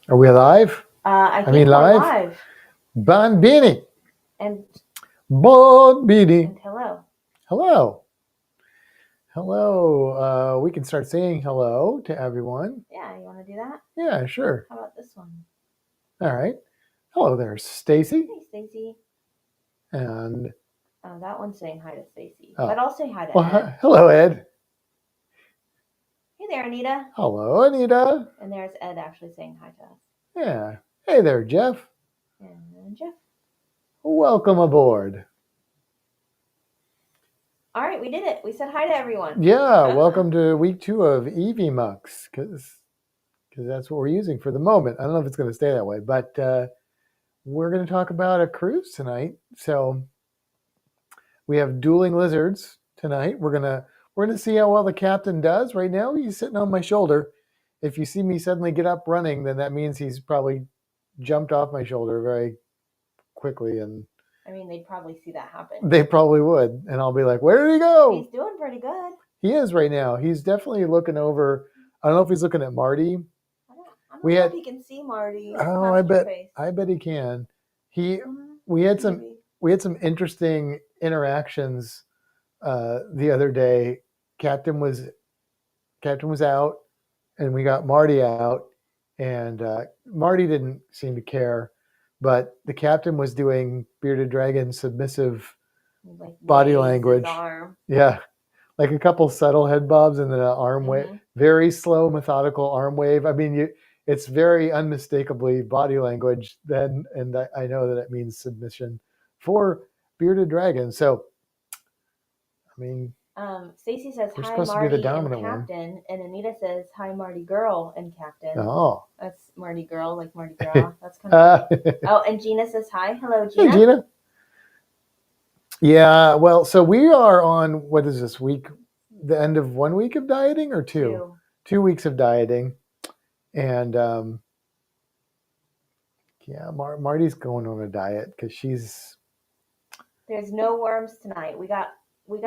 Are we live? I think we're live. Bon bene. And Bon bene. hello. Hello. Hello. We can start saying hello to everyone. Yeah, you want to do that? Yeah, sure. How about this one? All right. Hello there, Stacy. Hey, Stacy. And That one's saying hi to Stacy. Oh. But I'll say hi to Ed. Hello, Ed. Hey there, Anita. Hello, Anita. And there's Ed actually saying hi to us. Yeah. Hey there, Jeff. And Jeff. Welcome aboard. All right, we did it. We said hi to everyone. Yeah, welcome to week 2 of EVMux, because that's what we're using for the moment. I don't know if it's going to stay that way, but we're going to talk about a cruise tonight. So we have dueling lizards tonight. We're gonna see how well the captain does. Right now, he's sitting on my shoulder. If you see me suddenly get up running, then that means he's probably jumped off my shoulder very quickly, and I mean, they'd probably see that happen. they probably would, and I'll be like, "Where did he go?" He's doing pretty good. He is right now. He's definitely looking over. I don't know if he's looking at Marty. I don't know if he can see Marty. Oh, I bet he can. We had some interesting interactions the other day. Captain was out, and we got Marty out, and Marty didn't seem to care, but the captain was doing bearded dragon submissive body language. Yeah, like a couple subtle head bobs and then an arm wave, very slow, methodical arm wave. I mean, it's very unmistakably body language then, and I know that it means submission for bearded dragon. So, I mean, Stacy says hi Marty and Captain, and Anita says hi Marty girl and Captain. Oh, that's Marty girl, like Marty Gras. That's kind of funny. Oh, and Gina says hi. Hello, Gina. Hey, Gina. Yeah, well, so we are on, what is this week? The end of 1 week of dieting or two? 2 weeks of dieting. And yeah, Marty's going on a diet because there's no worms tonight. We got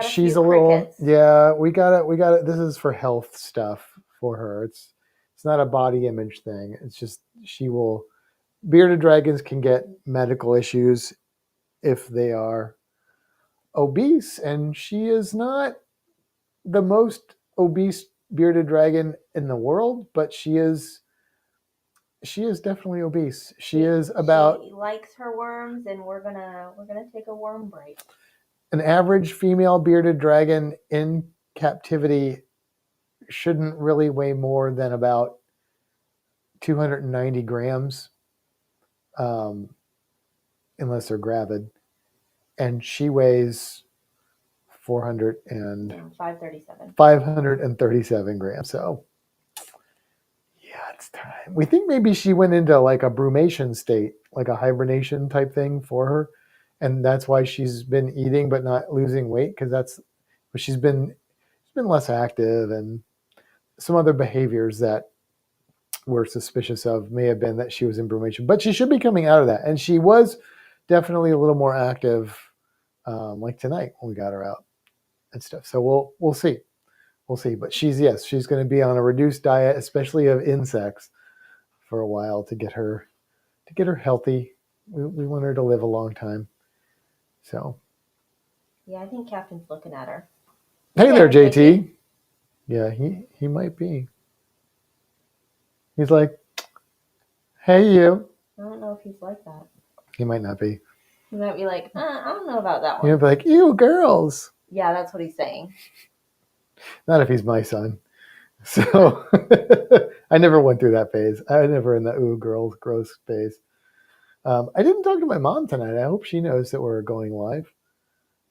she's a little crickets. Yeah, we got it. This is for health stuff for her. It's not a body image thing. It's just bearded dragons can get medical issues if they are obese, and she is not the most obese bearded dragon in the world, but she is definitely obese. She likes her worms, and we're gonna take a worm break. An average female bearded dragon in captivity shouldn't really weigh more than about 290 grams, unless they're gravid, and she weighs 537 grams. So yeah, it's time. We think maybe she went into like a brumation state, like a hibernation type thing for her, and that's why she's been eating but not losing weight, because she's been less active, and some other behaviors that we're suspicious of may have been that she was in brumation, but she should be coming out of that, and she was definitely a little more active, like tonight when we got her out and stuff. So we'll see. But she's going to be on a reduced diet, especially of insects, for a while to get her healthy. We want her to live a long time. So yeah, I think Captain's looking at her. Hey there, JT. Yeah, he might be. He's like, hey, you. I don't know if he's like that. He might not be. He might be like, I don't know about that one. He'll be like, ew, girls. Yeah, that's what he's saying. Not if he's my son. So I never went through that phase. I was never in the ooh, girls, gross phase. I didn't talk to my mom tonight. I hope she knows that we're going live.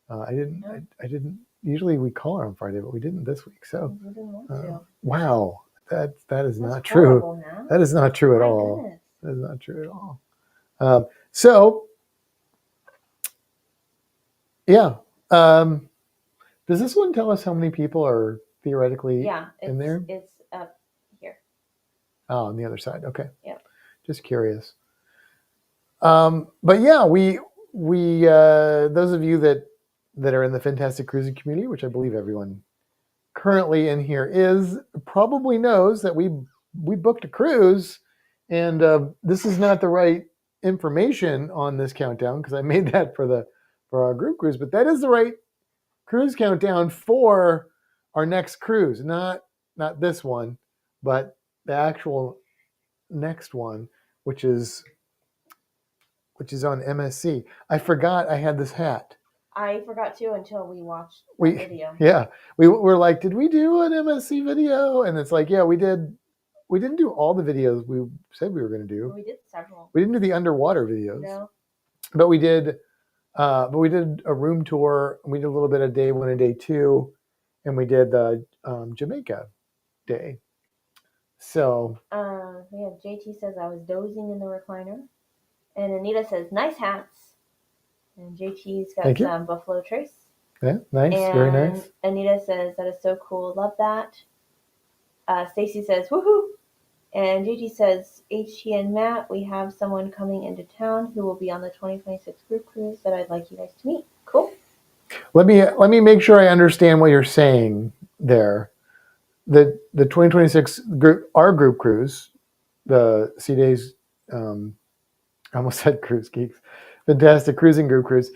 I didn't. Usually we call her on Friday, but we didn't this week. So we didn't want to. Wow, that is not true. That is not true at all. Goodness. That is not true at all. So yeah. Does this one tell us how many people are theoretically in there? It's up here. Oh, on the other side. Okay. Yep. Just curious. But yeah, we those of you that are in the Fantastic Cruising community, which I believe everyone currently in here is, probably knows that we booked a cruise And this is not the right information on this countdown because I made that for our group cruise, but that is the right cruise countdown for our next cruise. Not this one, but the actual next one, which is on MSC. I forgot I had this hat. I forgot too until we watched the video. Yeah, we were like, did we do an MSC video? And it's like, yeah, we did. We didn't do all the videos we said we were going to do. We did several. We didn't do the underwater videos. No. But we did. But we did a room tour. We did a little bit of day 1 and day 2, and we did the Jamaica day. So. Yeah, JT says I was dozing in the recliner, and Anita says nice hats, and JT's got some Buffalo Trace. Yeah, nice, and very nice. Anita says that is so cool, love that. Stacy says woohoo, and JT says HT and Matt, we have someone coming into town who will be on the 2026 group cruise that I'd like you guys to meet. Cool. Let me make sure I understand what you're saying there. The 2026 our group cruise, the Sea Days, I almost said Cruise Geeks, Fantastic Cruising Group Cruise.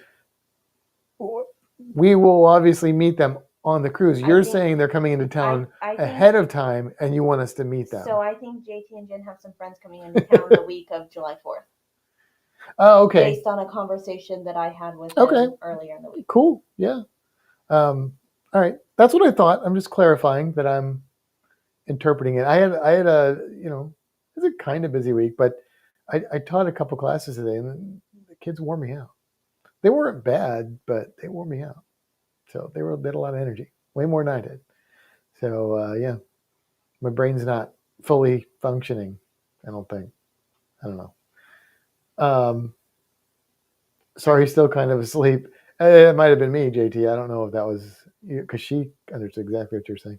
We will obviously meet them on the cruise. You're saying they're coming into town ahead of time, and you want us to meet them. So I think JT and Jen have some friends coming into town the week of July 4th. Oh, okay. Based on a conversation that I had with them earlier in the week. Cool. Yeah. All right. That's what I thought. I'm just clarifying that I'm interpreting it. I had a, it's a kind of busy week, but I taught a couple classes today, and the kids wore me out. They weren't bad, but they wore me out. So they had a lot of energy, way more than I did. So yeah, my brain's not fully functioning. I don't think. I don't know. Sorry, still kind of asleep. It might have been me, JT. I don't know if that was you, because she understood exactly what you're saying.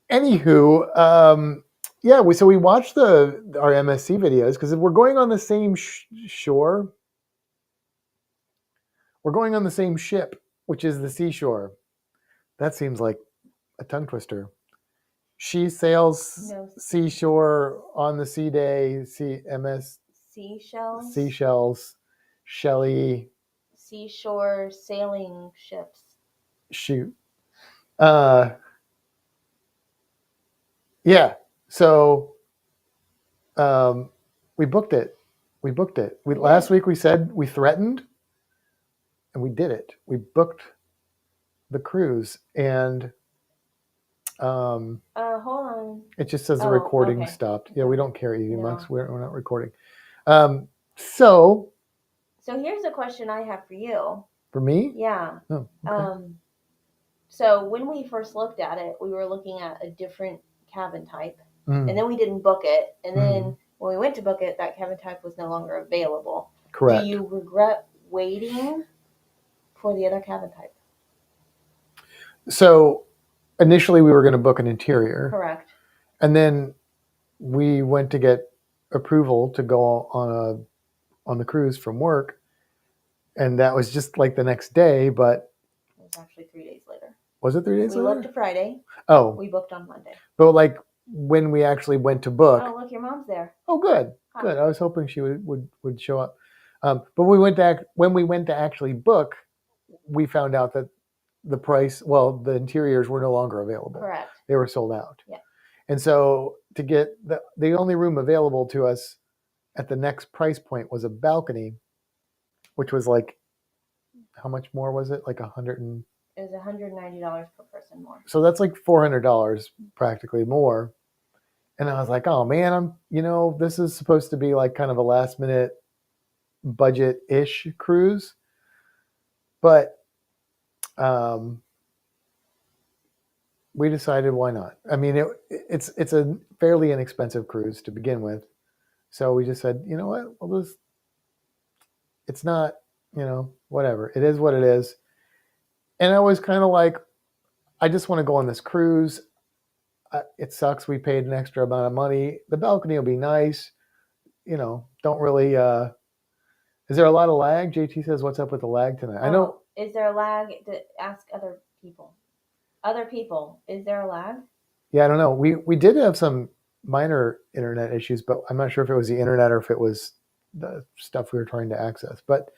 Anywho, yeah, we watched our MSC videos because if we're going on the same shore, we're going on the same ship, which is the seashore. That seems like a tongue twister. She sails seashore on the sea day, seashells, Shelley. Seashore sailing ships. Shoot. Yeah. So we booked it. Last week we said we threatened, and we did it. We booked the cruise, and hold on. It just says the recording stopped. Yeah, we don't care, Evie Monks. We're not recording. So here's a question I have for you. For me? Yeah. Oh, okay. So when we first looked at it, we were looking at a different cabin type, and then we didn't book it. And then when we went to book it, that cabin type was no longer available. Correct. Do you regret waiting for the other cabin type? So initially we were going to book an interior. Correct. And then we went to get approval to go on the cruise from work. And that was just like the next day, but it was actually 3 days later. Was it 3 days later? We looked Friday. Oh. We booked on Monday. But like when we actually went to book. Oh, look, your mom's there. Oh, good. Hi. Good. I was hoping she would show up. But when we went to actually book, we found out that the interiors were no longer available. Correct. They were sold out. Yeah. And so to get the only room available to us at the next price point was a balcony, which was like, how much more was it? Like $100 It was $190 per person more. So that's like $400 practically more. And I was like, oh man, this is supposed to be like kind of a last minute budget-ish cruise. But we decided why not? I mean, it's a fairly inexpensive cruise to begin with. So we just said, you know what? It's not, whatever. It is what it is. And I was kind of like, I just want to go on this cruise. It sucks. We paid an extra amount of money. The balcony will be nice. Don't really, is there a lot of lag? JT says, what's up with the lag tonight? I know. Is there a lag? Ask other people. Is there a lag? Yeah, I don't know. We did have some minor internet issues, but I'm not sure if it was the internet or if it was the stuff we were trying to access. But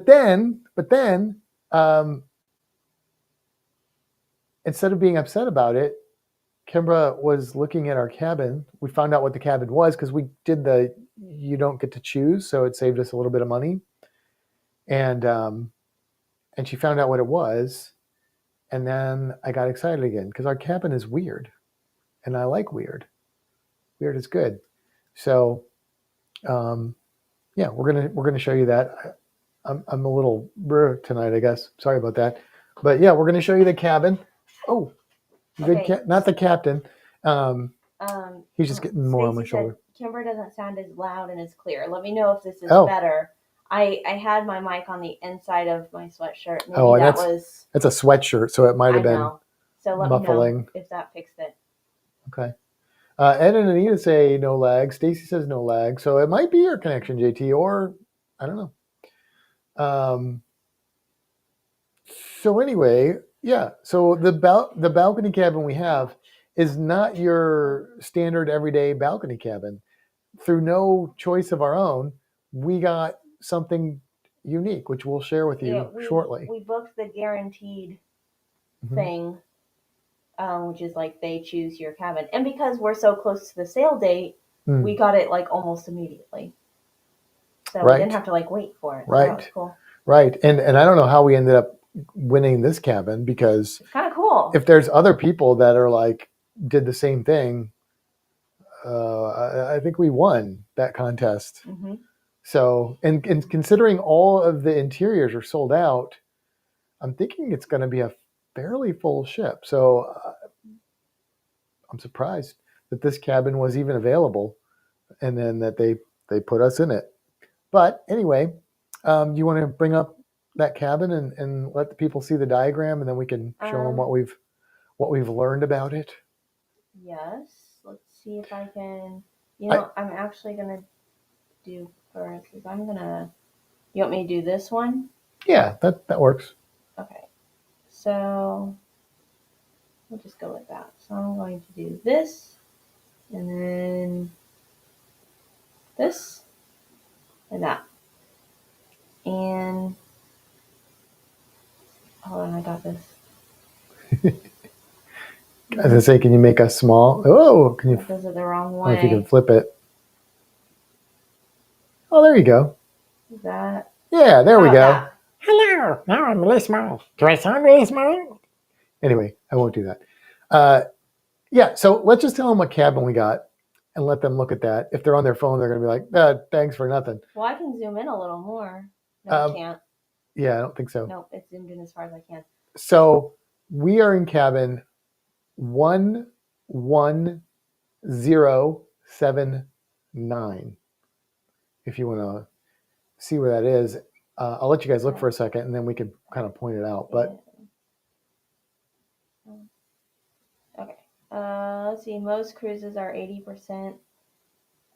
then, instead of being upset about it, Kimbra was looking at our cabin. We found out what the cabin was because we did the you don't get to choose, so it saved us a little bit of money. And she found out what it was, and then I got excited again because our cabin is weird, and I like weird. Weird is good. So, yeah, we're gonna show you that. I'm a little brr tonight, I guess. Sorry about that, but yeah, we're gonna show you the cabin. Oh, good, Okay. not the captain. He's just getting more on my Stacy shoulder. said Kimber doesn't sound as loud and as clear. Let me know if this is Oh. better. I had my mic on the inside of my sweatshirt. Maybe Oh, and that's a sweatshirt, so it might have been So let muffling. me know if that fixed it. Okay. Ed and Anita say no lag. Stacy says no lag. So it might be your connection, JT, or I don't know. So anyway, yeah. So the balcony cabin we have is not your standard everyday balcony cabin. Through no choice of our own, we got something unique, which we'll share with you shortly. We booked the guaranteed thing, which is like they choose your cabin. And because we're so close to the sale date, we got it like almost immediately. So we didn't have to like wait for it. So that was cool. Right. And I don't know how we ended up winning this cabin because it's kind of cool. If there's other people that are like did the same thing, I think we won that contest. Mm-hmm. So, and considering all of the interiors are sold out, I'm thinking it's going to be a fairly full ship. So I'm surprised that this cabin was even available and then that they put us in it. But anyway, you want to bring up that cabin and let the people see the diagram, and then we can show them what we've learned about it? Yes. Let's see if I can. I'm actually going to do first. You want me to do this one? Yeah, that works. Okay. So we'll just go with that. So I'm going to do this, and then this, and that. And hold on, I got this. I was gonna say, can you make us small? Oh, can you? Those are the wrong way. I don't know if you can flip it. Oh, there you go. Is that? Yeah, there we go. That? Hello, now I'm really small. Do I sound really small? Anyway, I won't do that. Yeah, so let's just tell them what cabin we got and let them look at that. If they're on their phone, they're going to be like, thanks for nothing. Well, I can zoom in a little more. No, I can't. Yeah, I don't think so. Nope, it's zoomed in as far as I can. So we are in cabin 11079. If you want to see where that is, I'll let you guys look for a second, and then we can kind of point it out. But okay, let's see. Most cruises are 80%,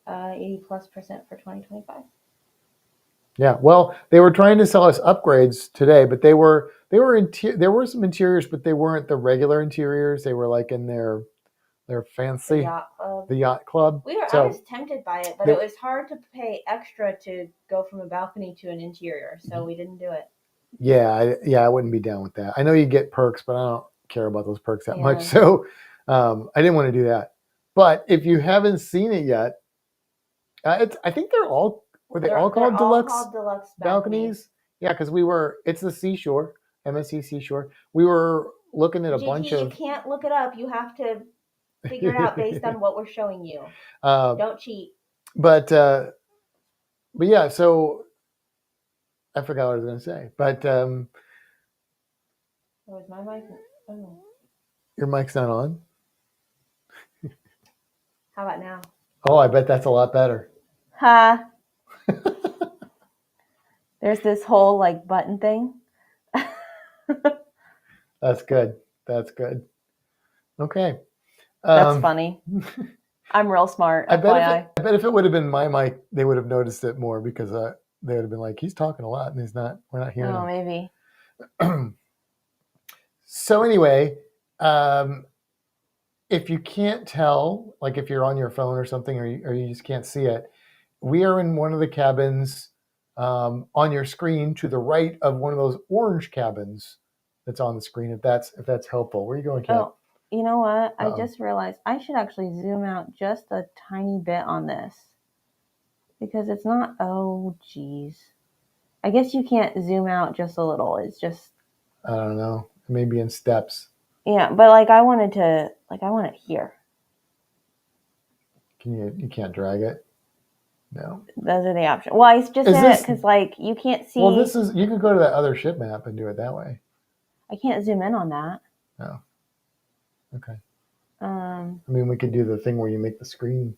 80+% for 2025. Yeah, well, they were trying to sell us upgrades today, but there were some interiors, but they weren't the regular interiors. They were like in their fancy the yacht club. I was tempted by it, but it was hard to pay extra to go from a balcony to an interior, so we didn't do it. Yeah, I wouldn't be down with that. I know you get perks, but I don't care about those perks that much, so I didn't want to do that. But if you haven't seen it yet, I think they're all. Were they all called deluxe balconies? Yeah, because it's the Seashore, MSC Seashore. We were looking at a bunch of. You can't look it up. You have to figure it out based on what we're showing you. Don't cheat. But yeah, so I forgot what I was going to say. But was my mic? Oh. Your mic's not on? How about now? Oh, I bet that's a lot better. Huh? There's this whole like button thing. That's good. Okay. That's funny. I'm real smart. I bet if it would have been my mic, they would have noticed it more because they would have been like, he's talking a lot and we're not hearing him. Oh, maybe. So anyway, if you can't tell, like if you're on your phone or something, or you just can't see it, we are in one of the cabins on your screen to the right of one of those orange cabins that's on the screen. If that's helpful. Where are you going, Kat? Oh, you know what? I Uh-oh. just realized I should actually zoom out just a tiny bit on this because it's not. Oh, geez. I guess you can't zoom out just a little. It's just. I don't know. Maybe in steps. Yeah, but like I want it here. You can't drag it? No. Those are the options. Well, I just Is said this- it because like you can't see. Well, this is, you could go to that other ship map and do it that way. I can't zoom in on that. Oh. Okay. Um, I mean, we could do the thing where you make the screen,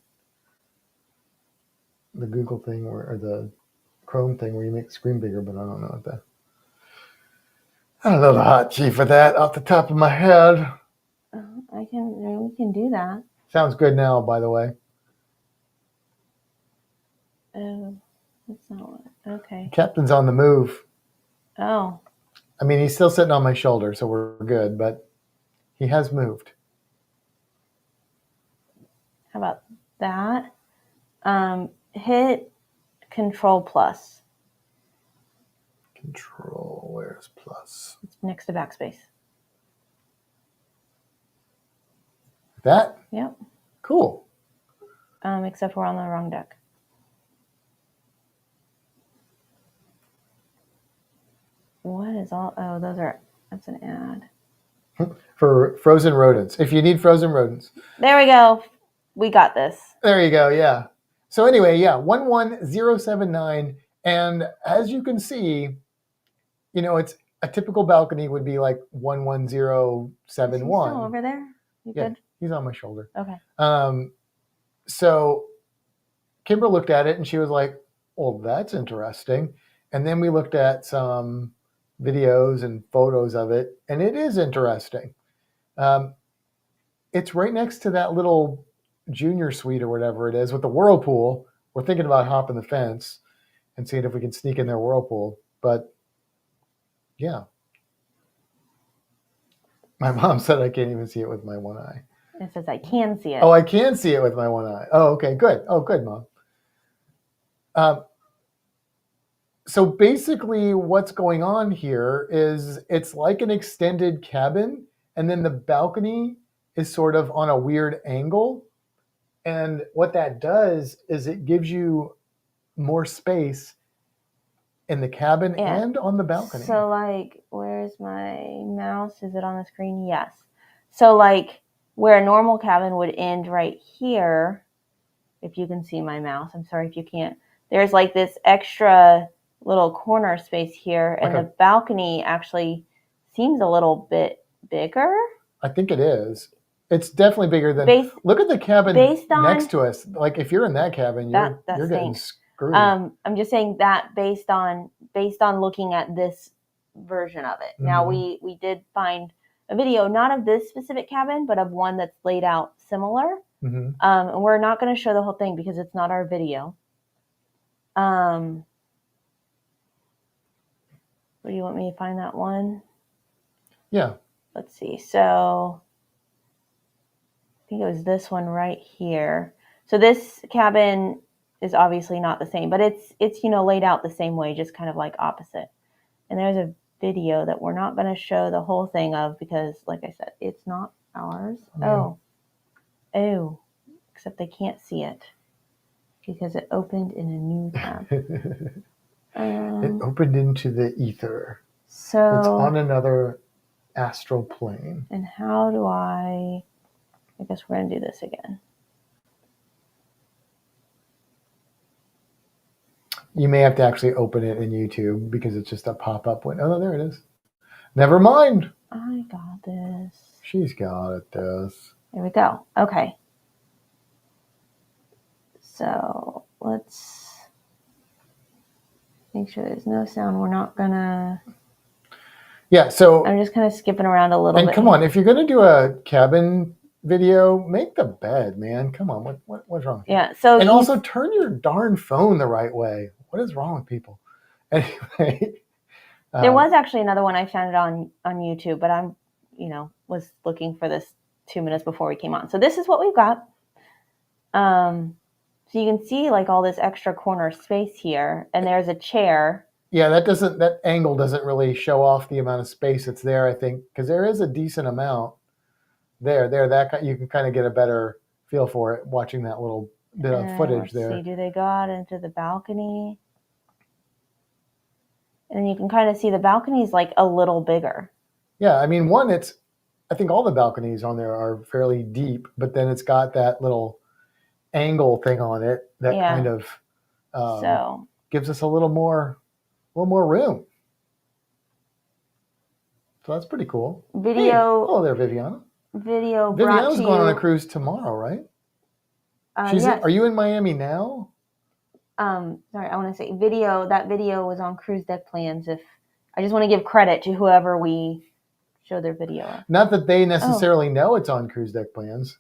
the Google thing or the Chrome thing where you make the screen bigger, but I don't know I don't know the hotkey for that off the top of my head. we can do that. Sounds good now, by the way. Oh, that's not what. Okay. Captain's on the move. Oh, I mean, he's still sitting on my shoulder, so we're good, but he has moved. how about that? Hit Control plus. Control, where's plus? It's next to backspace. That? Yep. Cool. Except we're on the wrong deck. What is all? Oh, that's an ad. For frozen rodents. If you need frozen rodents. There we go. We got this. There you go, yeah. So anyway, yeah, 11079. And as you can see, it's a typical balcony would be like 11071. Is he still over there? You Yeah, good? he's on my shoulder. Okay. So Kimber looked at it and she was like, well, that's interesting. And then we looked at some videos and photos of it, and it is interesting. It's right next to that little junior suite or whatever it is with the whirlpool. We're thinking about hopping the fence and seeing if we can sneak in their whirlpool. But yeah. My mom said I can't even see it with my one eye. It says I can see it. Oh, I can see it with my one eye. Oh, okay, good. Oh, good, Mom. So basically what's going on here is it's like an extended cabin, and then the balcony is sort of on a weird angle. And what that does is it gives you more space in the cabin and on the balcony. So like, where's my mouse? Is it on the screen? Yes. So like where a normal cabin would end right here, if you can see my mouse, I'm sorry if you can't, there's like this extra little corner space here, and the balcony actually seems a little bit bigger. I think it is. It's definitely bigger than. Look at the cabin next to us. Like if you're in that cabin, you're getting screwed. I'm just saying that based on looking at this version of it. Mm-hmm. Now we did find a video, not of this specific cabin, but of one that's laid out similar. Mm-hmm. And we're not going to show the whole thing because it's not our video. Where do you want me to find that one? Yeah. Let's see. So I think it was this one right here. So this cabin is obviously not the same, but it's laid out the same way, just kind of like opposite. And there's a video that we're not going to show the whole thing of because, like I said, it's not ours. Yeah. Oh, except they can't see it because it opened in a new tab. It opened into the ether. So it's on another astral plane. And how do I guess we're going to do this again. You may have to actually open it in YouTube because it's just a pop-up window. Oh, there it is. Never mind. I got this. She's got it, this. There we go. Okay. So let's make sure there's no sound. We're not gonna. Yeah, so I'm just kind of skipping around a little bit. And come on, if you're gonna do a cabin video, make the bed, man. Come on, what's wrong? Yeah. So and also turn your darn phone the right way. What is wrong with people? Anyway, there was actually another one I found it on YouTube, but I'm was looking for this 2 minutes before we came on. So this is what we've got. So you can see like all this extra corner space here, and there's a chair. Yeah, that angle doesn't really show off the amount of space that's there, I think, because there is a decent amount there. That you can kind of get a better feel for it watching that little bit of footage there. Let's see, do they go out into the balcony? And you can kind of see the balcony is like a little bigger. Yeah, I mean, I think all the balconies on there are fairly deep, but then it's got that little angle thing on it that kind of so gives us a little more room. So that's pretty cool. Video. Hey, hello there, Viviana. Viviana's going on a cruise tomorrow, right? Yes. Are you in Miami now? Sorry, I want to say video. That video was on Cruise Deck Plans. If I just want to give credit to whoever we show their video. Not that they necessarily know it's on Cruise Deck Plans.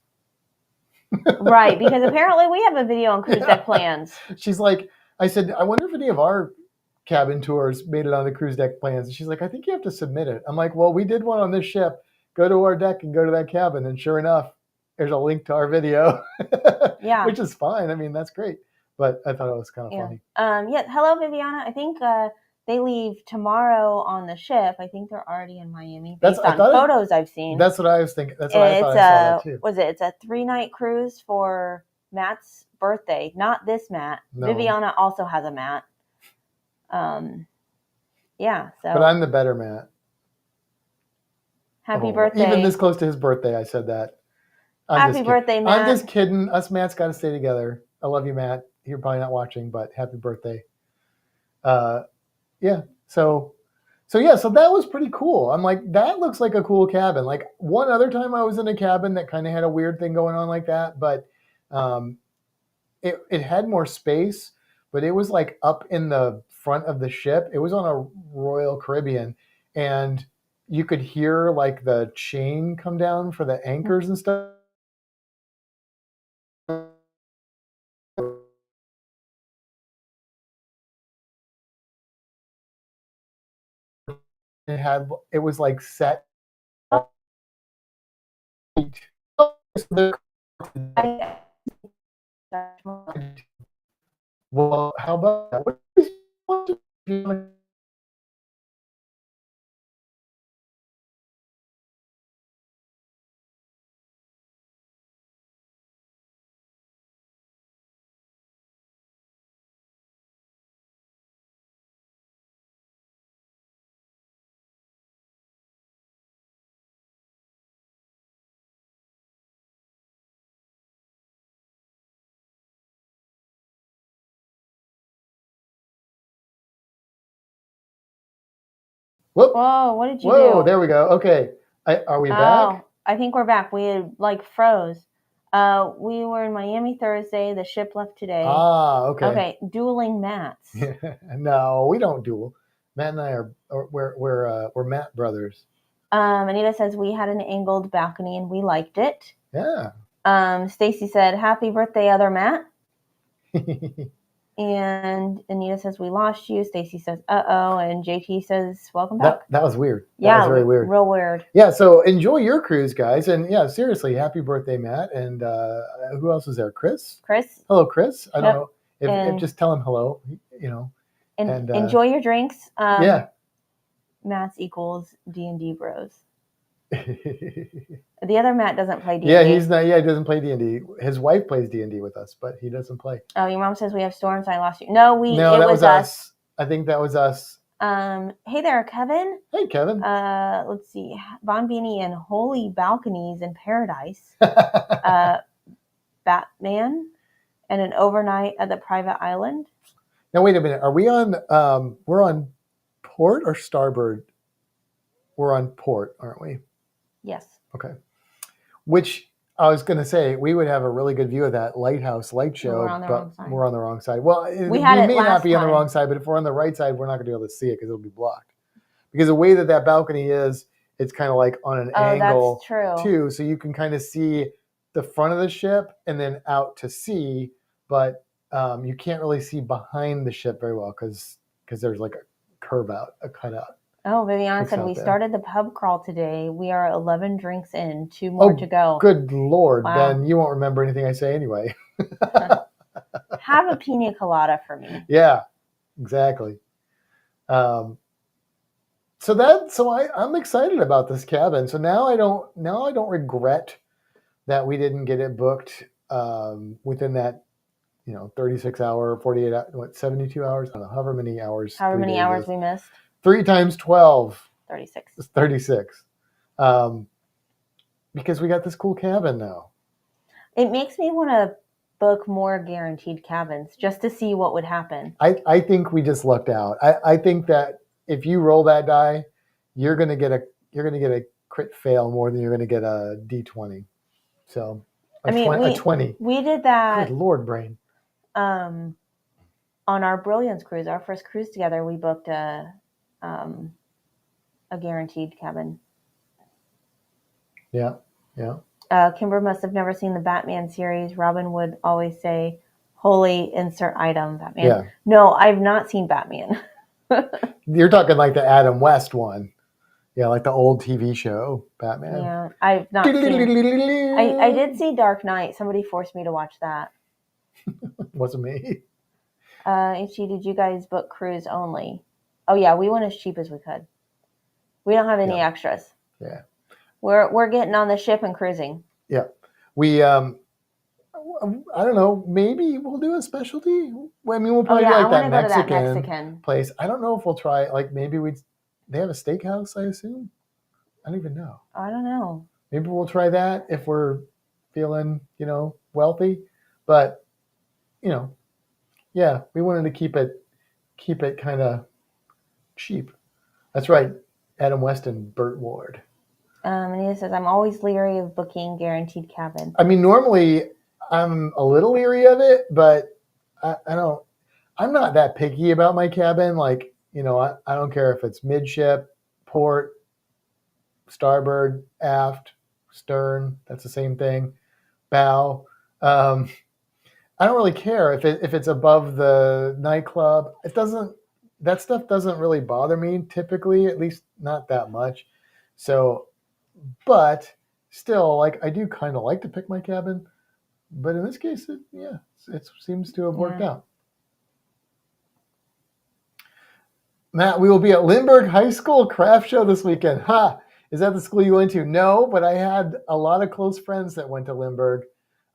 Right, because apparently we have a video on Cruise Deck Plans. She's like, I said, I wonder if any of our cabin tours made it on the Cruise Deck Plans. And she's like, I think you have to submit it. I'm like, well, we did one on this ship. Go to our deck and go to that cabin. And sure enough, there's a link to our video. Yeah. Which is fine. I mean, that's great. But I thought it was kind of funny. Hello, Viviana. I think they leave tomorrow on the ship. I think they're already in Miami based on photos I've seen. That's what I was thinking. That's what I thought I saw that too. It's a 3-night cruise for Matt's birthday. Not this Matt. No. Viviana also has a Matt. Yeah. So. But I'm the better Matt. Happy birthday. Even this close to his birthday, I said that. Happy birthday, Matt. I'm just kidding. Us Matt's got to stay together. I love you, Matt. You're probably not watching, but happy birthday. Yeah. So that was pretty cool. I'm like, that looks like a cool cabin. Like one other time I was in a cabin that kind of had a weird thing going on like that, but it had more space, but it was like up in the front of the ship. It was on a Royal Caribbean, and you could hear like the chain come down for the anchors and stuff. It was like set. Well, how about that? Whoa, what did you do? Whoa, there we go. Okay. Are we back? I think we're back. We had like froze. We were in Miami Thursday. The ship left today. Okay. Okay, dueling Matts. No, we don't duel. Matt and I we're Matt brothers. Anita says we had an angled balcony and we liked it. Yeah. Stacy said, "Happy birthday, other Matt." And Anita says, "We lost you." Stacy says, "Uh-oh." And JT says, "Welcome back." That was weird. Yeah, that was very weird. Real weird. Yeah, so enjoy your cruise, guys. And yeah, seriously, happy birthday, Matt. And who else is there? Chris? Hello, Chris. I don't know. If just tell him hello, you know. And enjoy your drinks. Yeah. Matt's equals D&D bros. The other Matt doesn't play D&D. Yeah, he's not. Yeah, he doesn't play D&D. His wife plays D&D with us, but he doesn't play. Oh, your mom says we have storms. I lost you. No, that was us. I think that was us. Hey there, Kevin. Hey, Kevin. Let's see. Bon Beanie and Holy Balconies in Paradise. Batman and an overnight at the private island. Now wait a minute. Are we on? We're on port or starboard? We're on port, aren't we? Yes. Okay. Which I was going to say, we would have a really good view of that lighthouse light show, we're on the wrong side. We're on the wrong side. Well, we may not be on the wrong side, but if we're on the right side, we're not going to be able to see it because it'll be blocked. Because the way that balcony is, it's kind of like on an angle too, so you can kind of see the front of the ship and then out to sea, but you can't really see behind the ship very well because there's like a curve out, a cutout. Oh, Viviana Kicks said out we there. started the pub crawl today. We are 11 drinks in, 2 more to go. Good Lord. Wow. Then you won't remember anything I say anyway. Have a pina colada for me. Yeah, exactly. So I'm excited about this cabin. So now I don't regret that we didn't get it booked within that 36 hour, 48 hour, 72 hours, I don't know, however many hours. However 3 many days hours is. we missed. 3 times 12 36. is 36. Because we got this cool cabin now. It makes me want to book more guaranteed cabins just to see what would happen. I think we just lucked out. I think that if you roll that die, you're gonna get a crit fail more than you're gonna get a D20. So a 20. We did that. Good Lord, brain. On our Brilliance cruise, our first cruise together, we booked a guaranteed cabin. Yeah. Kimber must have never seen the Batman series. Robin would always say, "Holy insert item, Batman." Yeah. No, I've not seen Batman. You're talking like the Adam West one. Yeah, like the old TV show, Batman. Yeah, I've not seen. I did see Dark Knight. Somebody forced me to watch that. Wasn't me. HG, did you guys book cruise only? Oh yeah, we went as cheap as we could. We don't have any extras. Yeah. We're getting on the ship and cruising. Yeah. We I don't know, maybe we'll do a specialty. I mean, we'll probably do like that Mexican place. I don't know if we'll try like maybe they have a steakhouse, I assume. I don't even know. I don't know. Maybe we'll try that if we're feeling, wealthy. But, yeah, we wanted to keep it kind of cheap. That's right. Adam West and Burt Ward. Anita says, I'm always leery of booking guaranteed cabin. I mean, normally I'm a little leery of it, but I'm not that picky about my cabin. Like, I don't care if it's midship, port, starboard, aft, stern. That's the same thing. Bow. I don't really care if it's above the nightclub. That stuff doesn't really bother me typically, at least not that much. So, but still, like I do kind of like to pick my cabin, but in this case, it seems to have worked out. Matt, we will be at Lindbergh High School craft show this weekend. Ha! Is that the school you went to? No, but I had a lot of close friends that went to Lindbergh.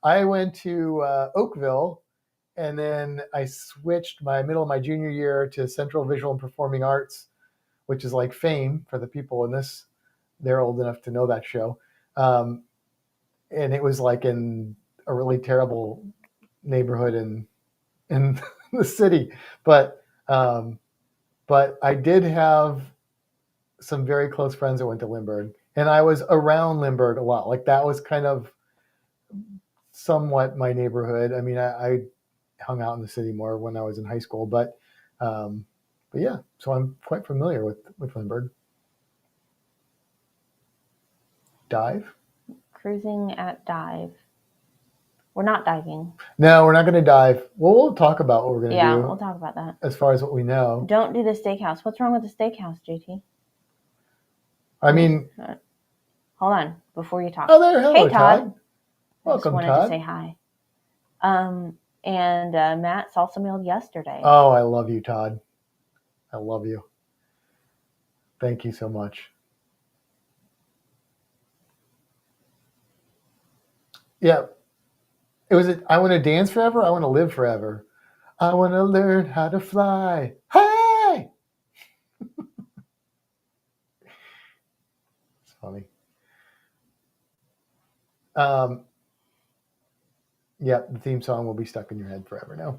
I went to Oakville, and then I switched middle of my junior year to Central Visual and Performing Arts, which is like fame for the people in this. They're old enough to know that show. And it was like in a really terrible neighborhood in the city. But I did have some very close friends that went to Lindbergh, and I was around Lindbergh a lot. Like that was kind of somewhat my neighborhood. I mean, I hung out in the city more when I was in high school, but yeah, so I'm quite familiar with Lindbergh. Dive? Cruising at Dive. We're not diving. No, we're not going to dive. Well, we'll talk about what we're going to do. Yeah, we'll talk about that. As far as what we know. Don't do the steakhouse. What's wrong with the steakhouse, JT? I mean... Hold on, before you talk. Oh, there. Hello, hey, Todd. Welcome, Todd. I just wanted to say hi. And Matt salsa mailed yesterday. Oh, I love you, Todd. I love you. Thank you so much. Yeah. I want to dance forever. I want to live forever. I want to learn how to fly. Hey! It's funny. Yeah, the theme song will be stuck in your head forever now.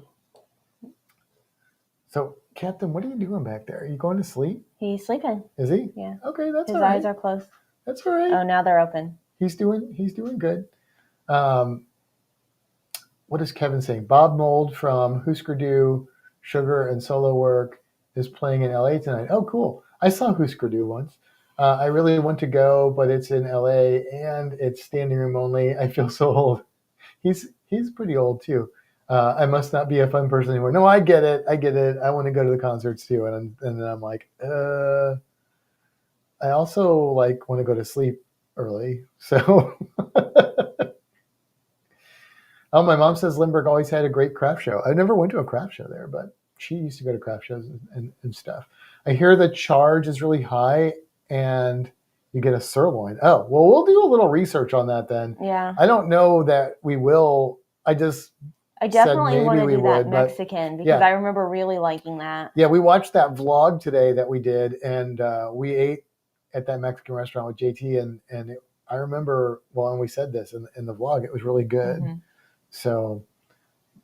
So, Captain, what are you doing back there? Are you going to sleep? He's sleeping. Is he? Yeah. Okay, that's all right. His eyes are closed. That's all right. Oh, now they're open. He's doing good. What is Kevin saying? Bob Mold from Husker Du, Sugar and Solo Work is playing in LA tonight. Oh, cool. I saw Husker Du once. I really want to go, but it's in LA and it's standing room only. I feel so old. He's pretty old too. I must not be a fun person anymore. No, I get it. I want to go to the concerts too. And then I'm like, I also like want to go to sleep early. So, oh, my mom says Lindbergh always had a great craft show. I never went to a craft show there, but she used to go to craft shows and stuff. I hear the charge is really high and you get a sirloin. Oh, well, we'll do a little research on that then. Yeah. I don't know that we will. I definitely want to we do that would, but Mexican because yeah. I remember really liking that. Yeah, we watched that vlog today that we did, and we ate at that Mexican restaurant with JT, and I remember, well, and we said this in the vlog, it was really good. Mhm. So,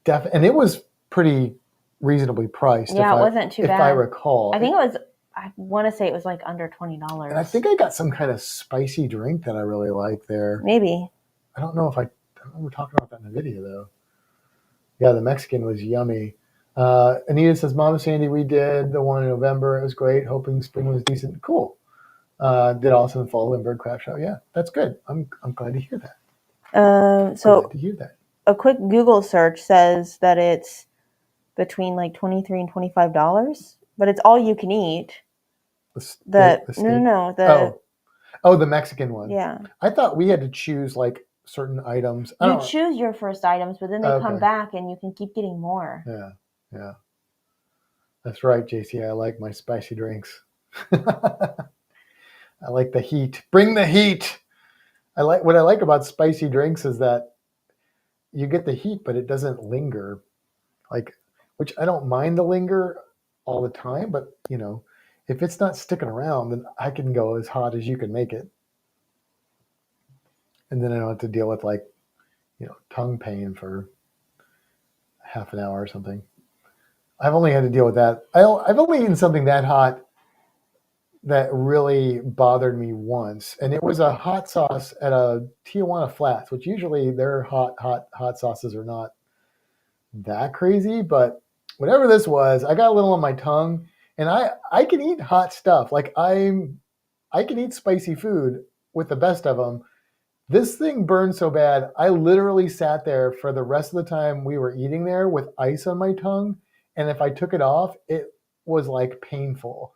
and it was pretty reasonably priced. Yeah, it wasn't too bad. If I recall. I think it was, I want to say it was like under $20. And I think I got some kind of spicy drink that I really like there. Maybe. I don't know if I remember talking about that in the video, though. Yeah, the Mexican was yummy. Anita says, Mama Sandy, we did the one in November. It was great. Hoping spring was decent. Cool. Did also in fall Lindbergh Craft Show. Yeah, that's good. I'm glad to hear that. So glad to hear that. A quick Google search says that it's between like $23 and $25, but it's all you can eat. The Mexican one. Yeah. I thought we had to choose like certain items. You choose your first items, but then they come back and you can keep getting more. Yeah. That's right, JC. I like my spicy drinks. I like the heat. Bring the heat. What I like about spicy drinks is that you get the heat, but it doesn't linger. Which I don't mind the linger all the time, but if it's not sticking around, then I can go as hot as you can make it. And then I don't have to deal with tongue pain for half an hour or something. I've only had to deal with that. I've only eaten something that hot that really bothered me once. And it was a hot sauce at a Tijuana Flats, which usually their hot sauces are not that crazy. But whatever this was, I got a little on my tongue. And I can eat hot stuff. Like I can eat spicy food with the best of them. This thing burned so bad, I literally sat there for the rest of the time we were eating there with ice on my tongue. And if I took it off, it was like painful.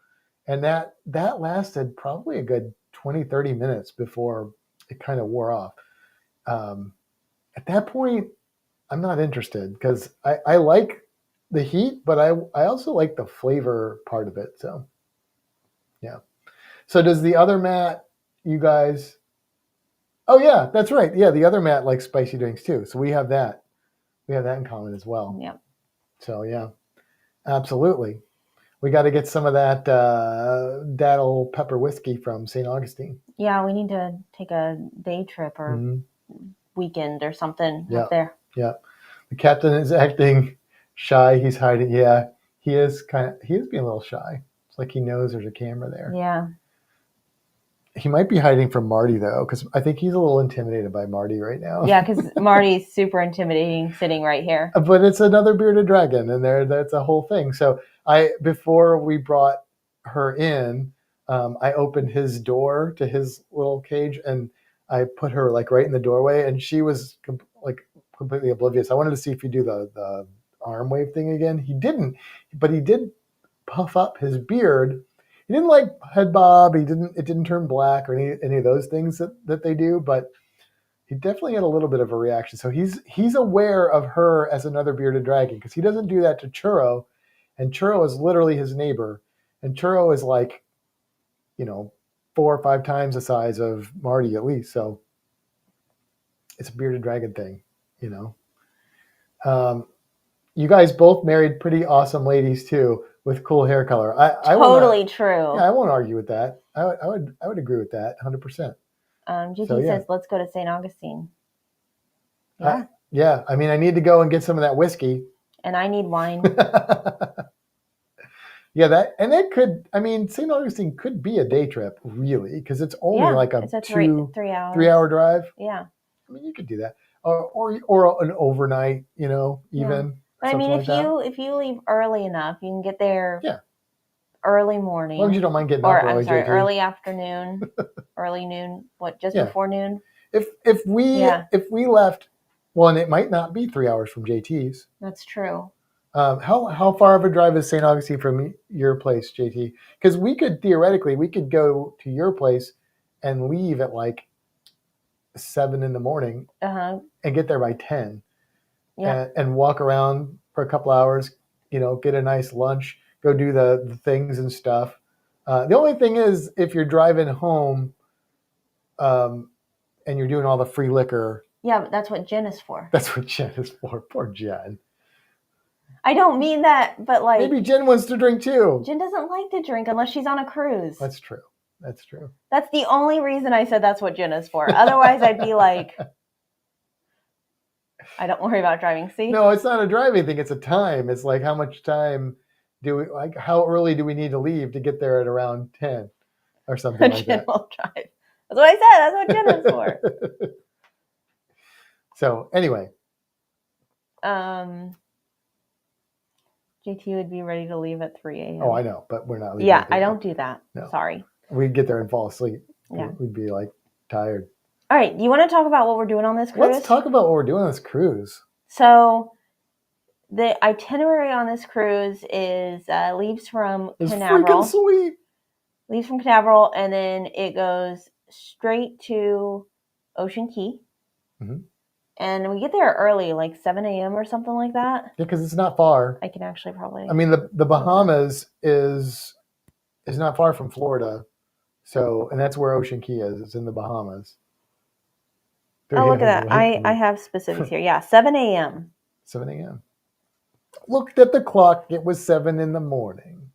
And that lasted probably a good 20, 30 minutes before it kind of wore off. At that point, I'm not interested because I like the heat, but I also like the flavor part of it. So, yeah. So does the other Matt, you guys... Oh, yeah, that's right. Yeah, the other Matt likes spicy drinks too. So we have that. We have that in common as well. Yeah. So, yeah, absolutely. We got to get some of that Daddle Pepper whiskey from St. Augustine. Yeah, we need to take a day trip or weekend or something up there. Yeah. The captain is acting shy. He's hiding. Yeah, he is being a little shy. It's like he knows there's a camera there. Yeah. He might be hiding from Marty, though, because I think he's a little intimidated by Marty right now. Yeah, because Marty's super intimidating sitting right here. But it's another bearded dragon, and that's a whole thing. So before we brought her in, I opened his door to his little cage, and I put her like right in the doorway, and she was completely oblivious. I wanted to see if he'd do the arm wave thing again. He didn't, but he did puff up his beard. He didn't like head bob. It didn't turn black or any of those things that they do, but he definitely had a little bit of a reaction. So he's aware of her as another bearded dragon because he doesn't do that to Churro, and Churro is literally his neighbor, and Churro is like, 4 or 5 times the size of Marty at least. So it's a bearded dragon thing, You guys both married pretty awesome ladies too, with cool hair color. Totally true. Yeah, I won't argue with that. I would agree with that 100%. GT says, let's go to St. Augustine. Yeah. Yeah. I mean, I need to go and get some of that whiskey. And I need wine. Yeah, that could, St. Augustine could be a day trip, really, because it's only it's a 3-hour drive. Yeah. You could do that. Or an overnight, even. Yeah. But if you leave early enough, you can get there early morning. As long as you don't mind getting up early. Early afternoon, early noon, before noon? If we left, well, and it might not be 3 hours from JT's. That's true. How far of a drive is St. Augustine from your place, JT? Because we could go to your place and leave at like 7 in the morning Uh-huh. and get there by 10, Yeah. and walk around for a couple hours. Get a nice lunch, go do the things and stuff. The only thing is, if you're driving home, and you're doing all the free liquor, Yeah, but that's what gin is for. that's what Jen is for. Poor Jen. I don't mean that, but like Maybe Jen wants to drink too. Jen doesn't like to drink unless she's on a cruise. That's true. That's true. That's the only reason I said that's what gin is for. Otherwise, I'd be like, I don't worry about driving. See? No, it's not a driving thing. It's a time. It's like, how much time how early do we need to leave to get there at around 10 or something like Jen that? will drive. That's what I said. That's what gin is for. So anyway, JT would be ready to leave at 3 a.m. oh, I know, but we're not leaving. Yeah, at 3. I don't do that. No. Sorry. We'd get there and fall asleep. Yeah. We'd be like tired. All right. You want to talk about what we're doing on this cruise? Let's talk about what we're doing on this cruise. So the itinerary on this cruise is leaves from It's Canaveral. freaking sweet. Leaves from Canaveral, and then it goes straight to Ocean Key. Mm-hmm. And we get there early, like 7 a.m. or something like that. Yeah, because it's not far. I can actually probably... I mean, the Bahamas is not far from Florida. So, and that's where Ocean Key is. It's in the Bahamas. Oh, look at that. I have specifics here. Yeah, 7 a.m. 7 a.m. Looked at the clock. It was 7 in the morning.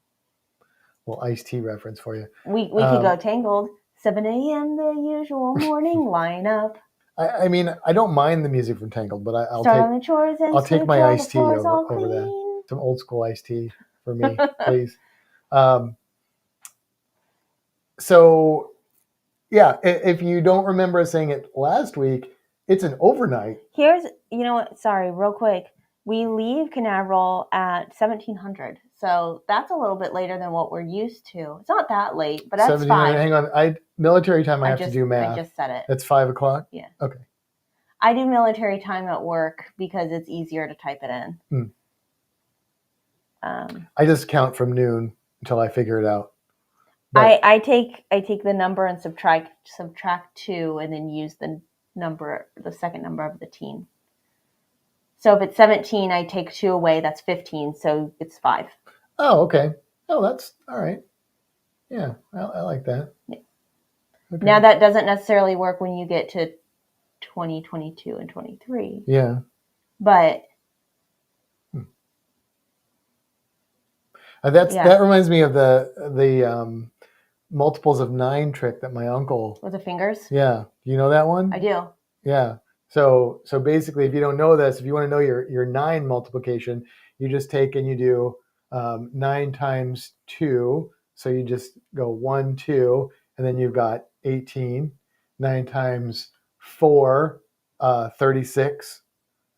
Little iced tea reference for you. We could go Tangled. 7 a.m. the usual morning lineup. I mean, I don't mind the music from Tangled, but I'll take my iced tea over that. Some old school iced tea for me, please. So, yeah, if you don't remember us saying it last week, it's an overnight. You know what? Sorry, real quick. We leave Canaveral at 1700. So that's a little bit later than what we're used to. It's not that late, but that's fine. Hang on. Military time, I have to do math. I just said it. That's 5 o'clock? Yeah. Okay. I do military time at work because it's easier to type it in. I just count from noon until I figure it out. I take the number and subtract 2 and then use the second number of the teen. So if it's 17, I take 2 away. That's 15. So it's 5. Oh, okay. Oh, that's all right. Yeah, I like that. Yeah. Okay. Now that doesn't necessarily work when you get to 20, 22, and 23. Yeah. But that reminds me of the multiples of 9 trick that my uncle. With the fingers? Yeah. Do you know that one? I do. Yeah. So basically, if you don't know this, if you want to know your 9 multiplication, you just take and you do 9 times 2. So you just go 1, 2, and then you've got 18. 9 times 4, 36.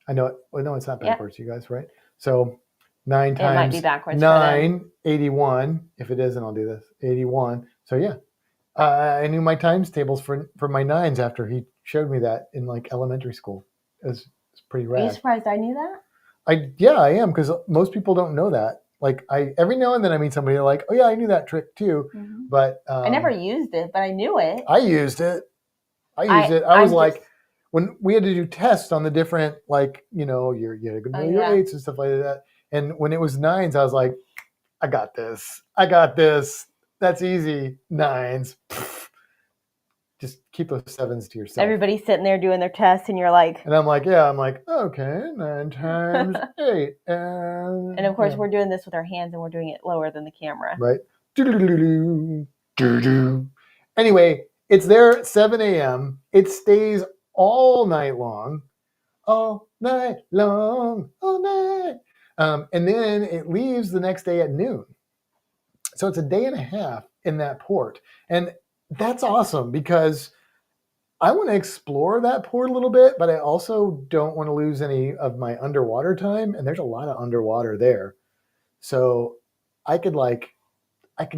I know it. Well, no, it's not backwards, you guys, right? So 9 times it might be backwards 9, 81. If it isn't, I'll do this. 81. So yeah. I knew my times tables for my 9s after he showed me that in like elementary school. It's pretty rad. Are you surprised I knew that? I am, because most people don't know that. Like every now and then I meet somebody like, oh yeah, I knew that trick too. Mm-hmm. But I never used it, but I knew it. I used it. I was like, when we had to do tests on the different, like, you had to know your 8s and stuff like that. And when it was 9s, I was like, I got this. That's easy. 9s. Pfft. Just keep those 7s to yourself. Everybody's sitting there doing their tests, and you're like... And I'm like, okay, 9 times 8. And of course, we're doing this with our hands, and we're doing it lower than the camera. Right. Anyway, it's there at 7 a.m. It stays all night long. All night long. All night. And then it leaves the next day at noon. So it's a day and a half in that port. And that's awesome, because I want to explore that port a little bit, but I also don't want to lose any of my underwater time. And there's a lot of underwater there. So I could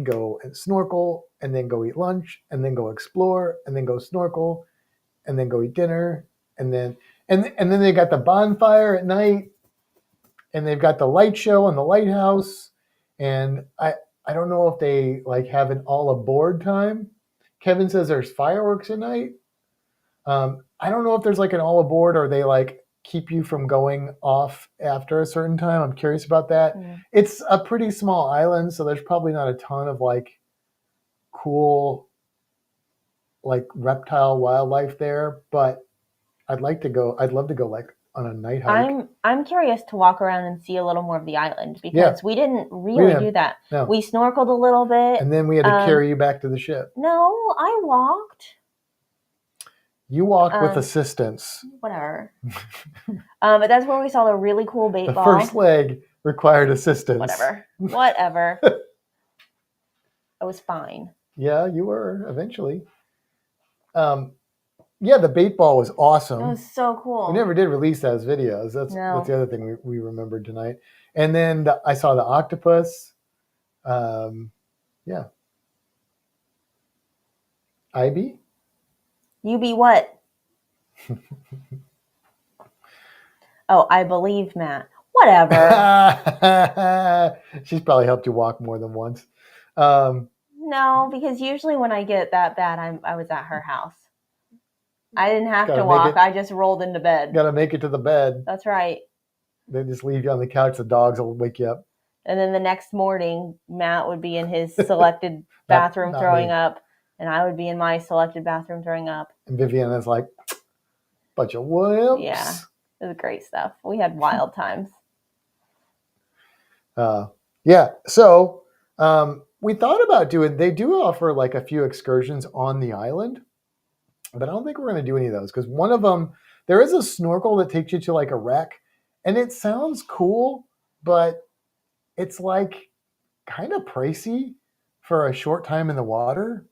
go and snorkel, and then go eat lunch, and then go explore, and then go snorkel, and then go eat dinner. And then they got the bonfire at night. and they've got the light show on the lighthouse, and I don't know if they like have an all aboard time. Kevin says there's fireworks at night. I don't know if there's like an all aboard or they like keep you from going off after a certain time. I'm curious about that. It's a pretty small island, so there's probably not a ton of like cool like reptile wildlife there, but I'd love to go like on a night hike. I'm curious to walk around and see a little more of the island because we didn't really do that. No. We snorkeled a little bit. And then we had to carry you back to the ship. No, I walked. You walked with assistance. Whatever. But that's where we saw the really cool bait ball. The first leg required assistance. Whatever. I was fine. Yeah, you were eventually. Yeah, the bait ball was awesome. It was so cool. We never did release that as videos. That's the other thing we remembered tonight. And then I saw the octopus. Yeah. IB? You be what? Oh, I believe Matt. Whatever. She's probably helped you walk more than once. No, because usually when I get that bad, I was at her house. I didn't have to walk. I just rolled into bed. Got to make it to the bed. That's right. They just leave you on the couch. The dogs will wake you up. And then the next morning, Matt would be in his selected bathroom throwing up, and I would be in my selected bathroom throwing up. And Viviana's like, bunch of wimps. Yeah, it was great stuff. We had wild times. Yeah, so we thought about they do offer like a few excursions on the island, but I don't think we're going to do any of those because one of them, there is a snorkel that takes you to like a wreck, and it sounds cool, but it's like kind of pricey for a short time in the water,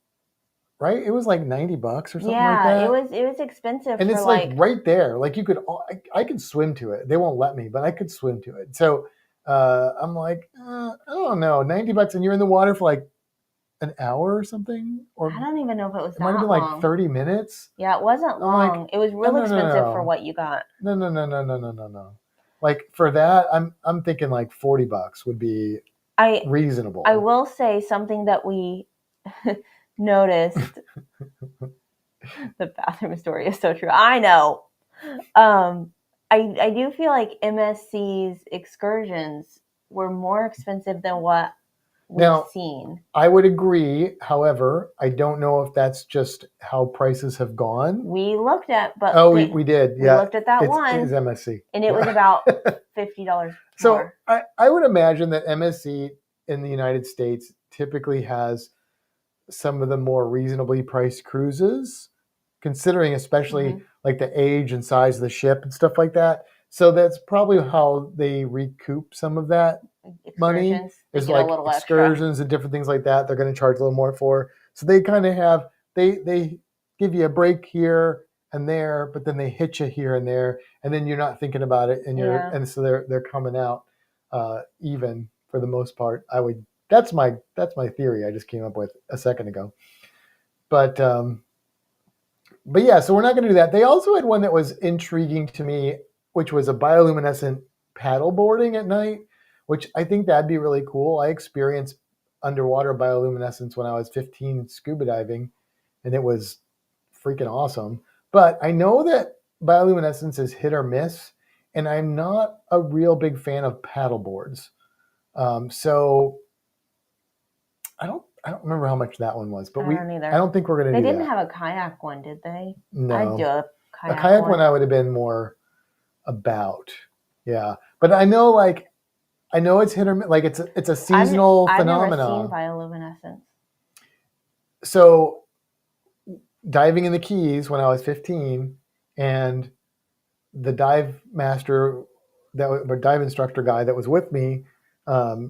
right? It was like $90 or something like that. Yeah, it was expensive. And it's like right there. Like you could, I could swim to it. They won't let me, but I could swim to it. So I'm like, I don't know, $90 and you're in the water for like an hour or something? Or I don't even know if it was that long. It might have been long. like 30 minutes. Yeah, it wasn't long. It was real expensive for what you got. No. Like for that, I'm thinking like $40 would be reasonable. I will say something that we noticed. The bathroom story is so true. I know. I do feel like MSC's excursions were more expensive than what we've seen. I would agree. However, I don't know if that's just how prices have gone. We looked at, but we did. Yeah, we looked at that one. It's MSC, and it was about $50 so more. I would imagine that MSC in the United States typically has some of the more reasonably priced cruises, considering especially like the age and size of the ship and stuff like that. So that's probably how they recoup some of that money. Is like excursions and different things like that. They're going to charge a little more for. So they kind of have they give you a break here and there, but then they hit you here and there, and then you're not thinking about it, and and so they're coming out even for the most part. That's my theory I just came up with a second ago. But yeah, so we're not going to do that. They also had one that was intriguing to me, which was a bioluminescent paddle boarding at night, which I think that'd be really cool. I experienced underwater bioluminescence when I was 15 scuba diving, and it was freaking awesome. But I know that bioluminescence is hit or miss, and I'm not a real big fan of paddle boards. So I don't remember how much that one was, but I don't think we're going to do that. They didn't have a kayak one, did they? No. I'd do a kayak one. I would have been more about. Yeah. But I know it's hit or miss. Like it's a seasonal phenomenon. I've never seen bioluminescence. So diving in the Keys when I was 15, and the dive instructor guy that was with me,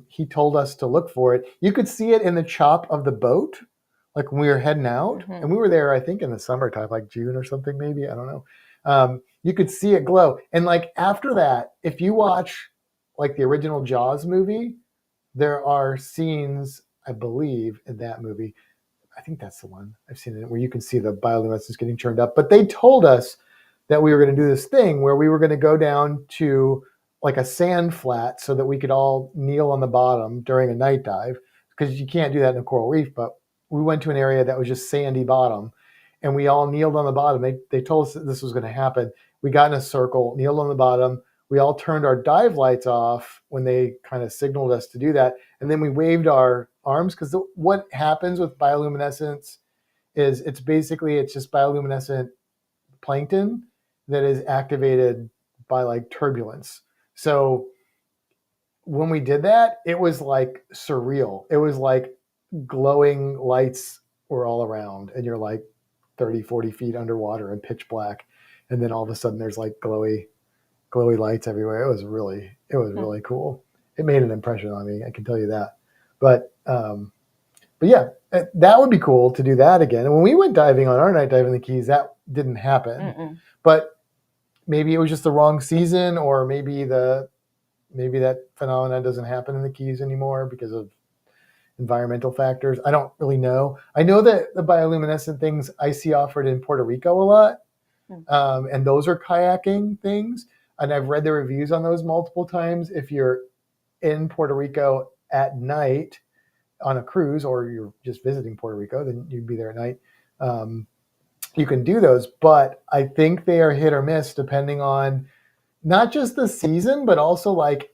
he told us to look for it. You could see it in the chop of the boat, like when we were heading out, and we were there, I think, in the summertime, like June or something, maybe. I don't know. You could see it glow. And like after that, if you watch like the original Jaws movie, there are scenes, I believe, in that movie. I think that's the one I've seen it, where you can see the bioluminescence getting churned up. But they told us that we were going to do this thing where we were going to go down to like a sand flat so that we could all kneel on the bottom during a night dive, because you can't do that in a coral reef. But we went to an area that was just sandy bottom, and we all kneeled on the bottom. They told us that this was going to happen. We got in a circle, kneeled on the bottom. We all turned our dive lights off when they kind of signaled us to do that. And then we waved our arms, because what happens with bioluminescence is it's just bioluminescent plankton that is activated by like turbulence. So when we did that, it was like surreal. It was like glowing lights were all around, and you're like 30, 40 feet underwater and pitch black. And then all of a sudden there's like glowy lights everywhere. It was really cool. It made an impression on me, I can tell you that. But yeah, that would be cool to do that again. And when we went diving on our night dive in the Keys, that didn't happen. Mm-mm. But maybe it was just the wrong season, or maybe that phenomenon doesn't happen in the Keys anymore because of environmental factors. I don't really know. I know that the bioluminescent things I see offered in Puerto Rico a lot, and those are kayaking things. And I've read the reviews on those multiple times. If you're in Puerto Rico at night on a cruise, or you're just visiting Puerto Rico, then you'd be there at night. You can do those, but I think they are hit or miss depending on not just the season, but also like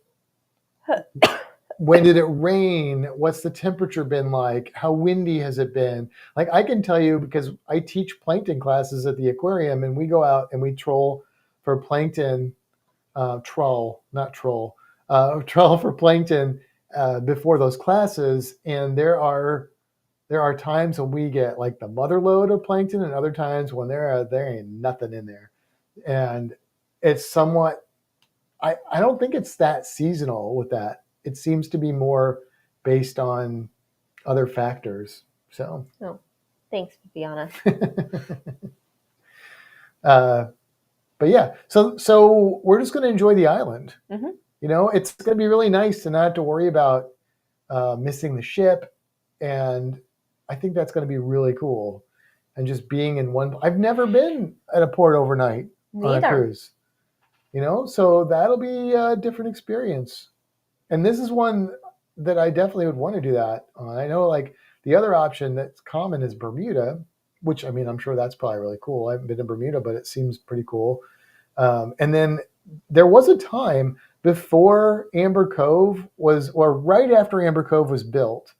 when did it rain? What's the temperature been like? How windy has it been? Like I can tell you, because I teach plankton classes at the aquarium, and we go out and we troll for plankton, troll for plankton before those classes. And there are times when we get like the mother load of plankton, and other times when there ain't nothing in there. And it's somewhat, I don't think it's that seasonal with that. It seems to be more based on other factors. So. Oh, thanks, Fiona. But yeah, so we're just going to enjoy the island. Mm-hmm. You know, it's going to be really nice to not have to worry about missing the ship, and I think that's going to be really cool. And just being in one. I've never been at a port overnight on a cruise. You know, so that'll be a different experience. And this is one that I definitely would want to do that on. I know, like, the other option that's common is Bermuda, which, I mean, I'm sure that's probably really cool. I haven't been to Bermuda, but it seems pretty cool. And then there was a time before Amber Cove was, or right after Amber Cove was built,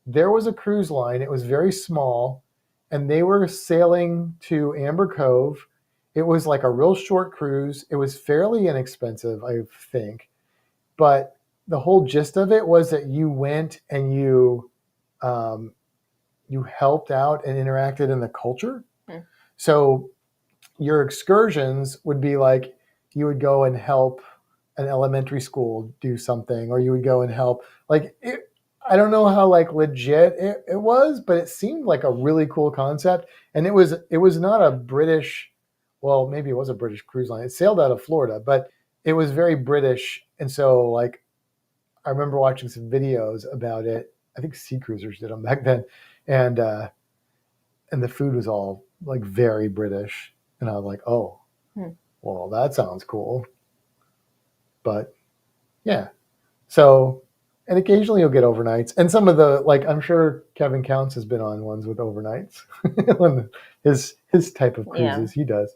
there was a cruise line. It was very small, and they were sailing to Amber Cove. It was like a real short cruise. It was fairly inexpensive, I think. But the whole gist of it was that you went and you helped out and interacted in the culture. So your excursions would be like, you would go and help an elementary school do something, or you would go and help, like, I don't know how like legit it was, but it seemed like a really cool concept. And it was not a British, well, maybe it was a British cruise line. It sailed out of Florida, but it was very British. And so, like, I remember watching some videos about it. I think Sea Cruisers did them back then. And the food was all like very British. And I was like, oh, well, that sounds cool. But yeah. So, and occasionally you'll get overnights. And some of the, like, I'm sure Kevin Counts has been on ones with overnights. his type of cruises he does.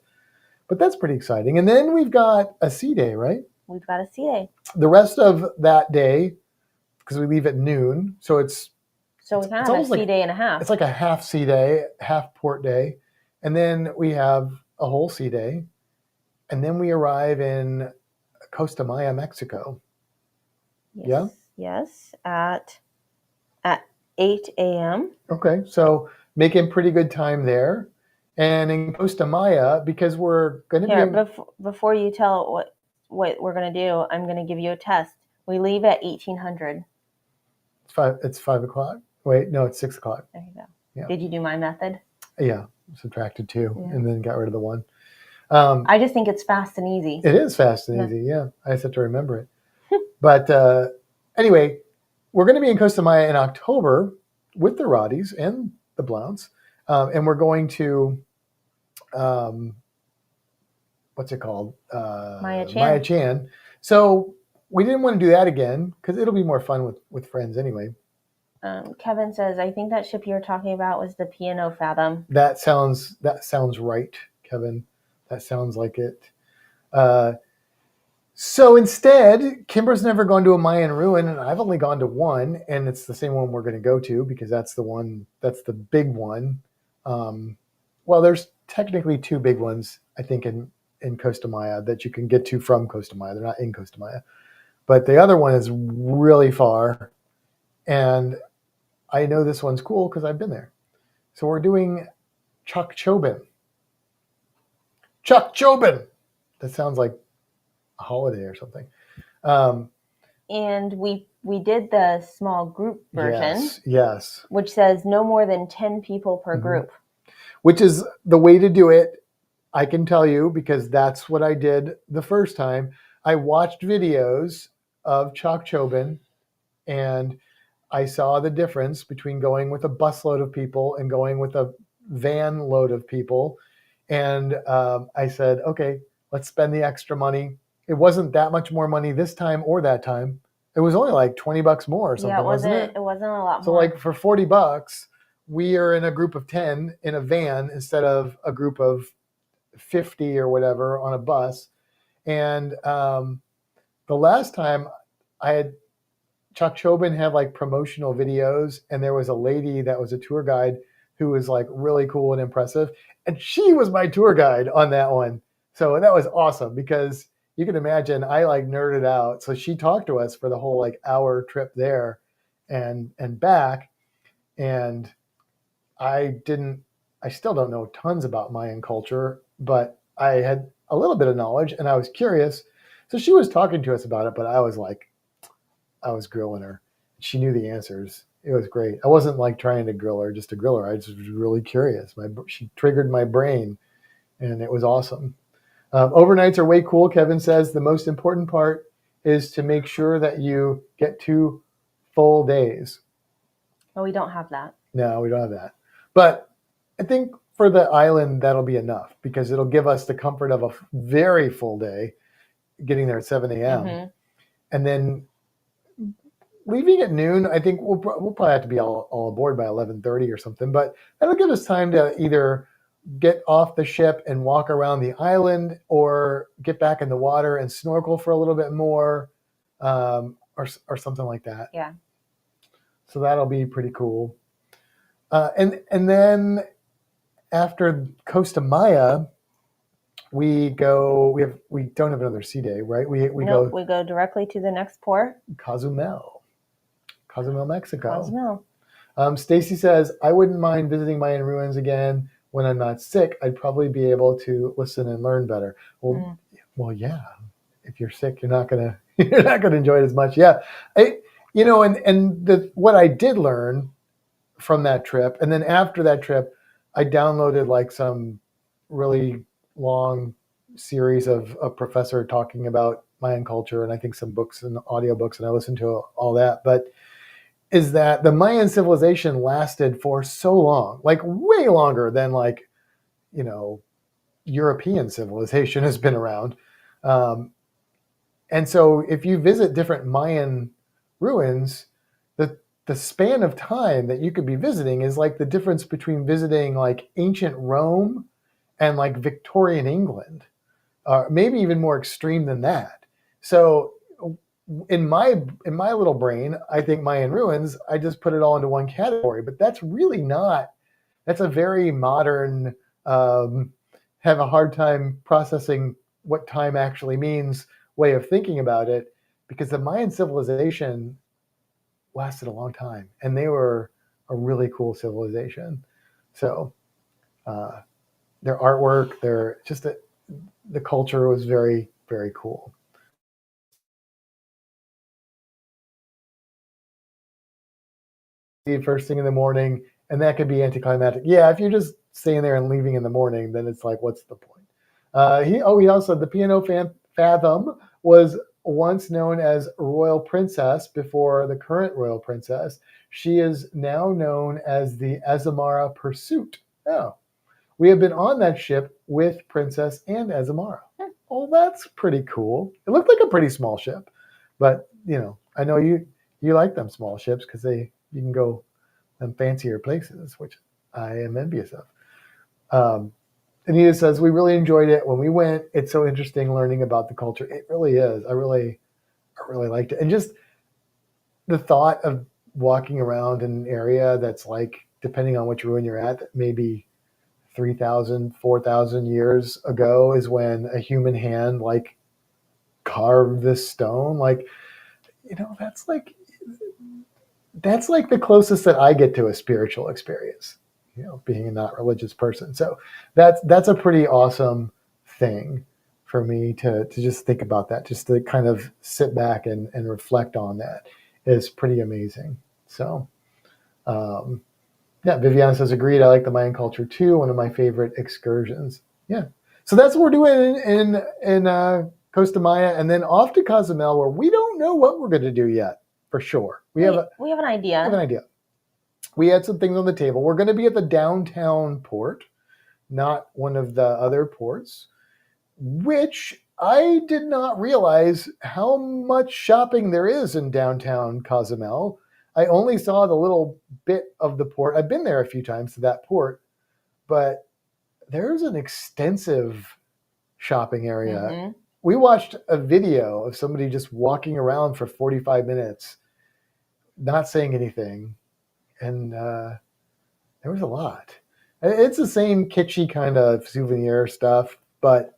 But that's pretty exciting. And then we've got a sea day, right? We've got a sea day. The rest of that day, because we leave at noon, so it's we kind of have a sea day and a half. It's like a half sea day, half port day, and then we have a whole sea day, and then we arrive in Costa Maya, Mexico. Yes, yes, at 8 a.m. Okay, so making pretty good time there, and in Costa Maya, because we're going to be before you tell what we're going to do, I'm going to give you a test. We leave at 1800. It's 5 o'clock. Wait, no, it's 6 o'clock. There you go. Yeah. Did you do my method? Yeah, subtracted 2 and then got rid of the 1. I just think it's fast and easy. It is fast and easy, yeah. I just have to remember it. But anyway, we're going to be in Costa Maya in October with the Roddies and the Blounts. And we're going to, what's it called? Maya Chan. Maya Chan. So we didn't want to do that again because it'll be more fun with friends anyway. Kevin says, I think that ship you were talking about was the P&O Fathom. That sounds right, Kevin. That sounds like it. So instead, Kimber's never gone to a Mayan ruin, and I've only gone to one, and it's the same one we're going to go to because that's the big one. Well, there's technically two big ones, I think, in Costa Maya that you can get to from Costa Maya. They're not in Costa Maya. But the other one is really far, and I know this one's cool because I've been there. So we're doing Chokchobin. Chokchobin! That sounds like a holiday or something. And we did the small group version. Yes. Which says no more than 10 people per group. Which is the way to do it. I can tell you because that's what I did the first time. I watched videos of Chokchobin and I saw the difference between going with a busload of people and going with a van load of people. And I said, okay, let's spend the extra money. It wasn't that much more money this time or that time. It was only like $20 more or something, wasn't it? It wasn't a lot more. So like for $40, we are in a group of 10 in a van instead of a group of 50 or whatever on a bus. And the last time I had Chokchobin had like promotional videos, and there was a lady that was a tour guide who was like really cool and impressive. And she was my tour guide on that one. So that was awesome because you can imagine I like nerded out. So she talked to us for the whole like hour trip there and back. And I still don't know tons about Mayan culture, but I had a little bit of knowledge and I was curious. So she was talking to us about it, but I was grilling her. She knew the answers. It was great. I wasn't like trying to grill her just to grill her. I just was really curious. She triggered my brain, and it was awesome. Overnights are way cool. Kevin says the most important part is to make sure that you get 2 full days. Oh, we don't have that. No, we don't have that. But I think for the island, that'll be enough because it'll give us the comfort of a very full day getting there at 7 a.m. And then leaving at noon, I think we'll probably have to be all aboard by 11:30 or something. But that'll give us time to either get off the ship and walk around the island, or get back in the water and snorkel for a little bit more, or something like that. Yeah. So that'll be pretty cool. And then after Costa Maya, we don't have another sea day, right? We go directly to the next port. Cozumel, Mexico. Cozumel. Stacy says, I wouldn't mind visiting Mayan ruins again when I'm not sick. I'd probably be able to listen and learn better. Well, yeah. If you're sick, you're not gonna enjoy it as much. Yeah, what I did learn from that trip, and then after that trip, I downloaded like some really long series of a professor talking about Mayan culture, and I think some books and audiobooks, and I listened to all that. But is that the Mayan civilization lasted for so long, like way longer than like, European civilization has been around. And so if you visit different Mayan ruins, the span of time that you could be visiting is like the difference between visiting like ancient Rome and like Victorian England, maybe even more extreme than that. So in my little brain, I think Mayan ruins, I just put it all into one category, but that's really not. That's a very modern, have a hard time processing what time actually means way of thinking about it, because the Mayan civilization lasted a long time and they were a really cool civilization. So their artwork, the culture was very, very cool. First thing in the morning, and that could be anticlimactic. Yeah, if you're just staying there and leaving in the morning, then it's like, what's the point? He also, the P&O Fathom was once known as Royal Princess before the current Royal Princess. She is now known as the Azamara Pursuit. Oh, we have been on that ship with Princess and Azamara. Oh, that's pretty cool. It looked like a pretty small ship, but I know you like them small ships because you can go them fancier places, which I am envious of. Anita says we really enjoyed it when we went. It's so interesting learning about the culture. It really is. I really liked it, and just the thought of walking around in an area that's like, depending on which ruin you're at, maybe 3,000, 4,000 years ago is when a human hand like carved this stone. Like, that's like the closest that I get to a spiritual experience, being a not religious person. So that's a pretty awesome thing for me to just think about that, just to kind of sit back and reflect on that is pretty amazing. So, yeah, Viviana says, agreed. I like the Mayan culture too. One of my favorite excursions. Yeah. So that's what we're doing in Costa Maya, and then off to Cozumel, where we don't know what we're going to do yet for sure. We have an idea. We have an idea. We had some things on the table. We're going to be at the downtown port, not one of the other ports, which I did not realize how much shopping there is in downtown Cozumel. I only saw the little bit of the port. I've been there a few times to that port, but there's an extensive shopping area. Mm-hmm. We watched a video of somebody just walking around for 45 minutes, not saying anything. And there was a lot. It's the same kitschy kind of souvenir stuff, but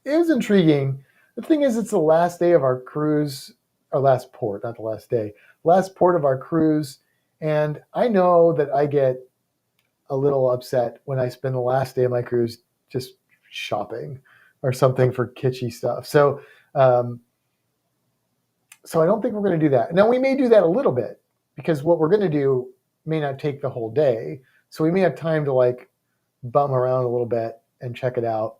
it was intriguing. The thing is, it's the last day of our cruise, our last port, not the last day, last port of our cruise. And I know that I get a little upset when I spend the last day of my cruise just shopping or something for kitschy stuff. So I don't think we're going to do that. Now, we may do that a little bit because what we're going to do may not take the whole day. So we may have time to like bum around a little bit and check it out.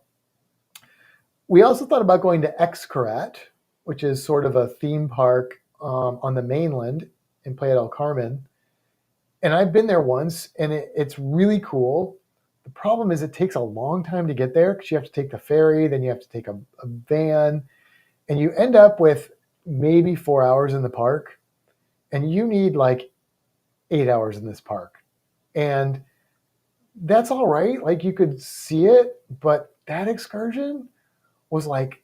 We also thought about going to Xcaret, which is sort of a theme park on the mainland in Playa del Carmen. And I've been there once, and it's really cool. The problem is it takes a long time to get there because you have to take the ferry, then you have to take a van, and you end up with maybe 4 hours in the park, and you need like 8 hours in this park. And that's all right. Like, you could see it, but that excursion was like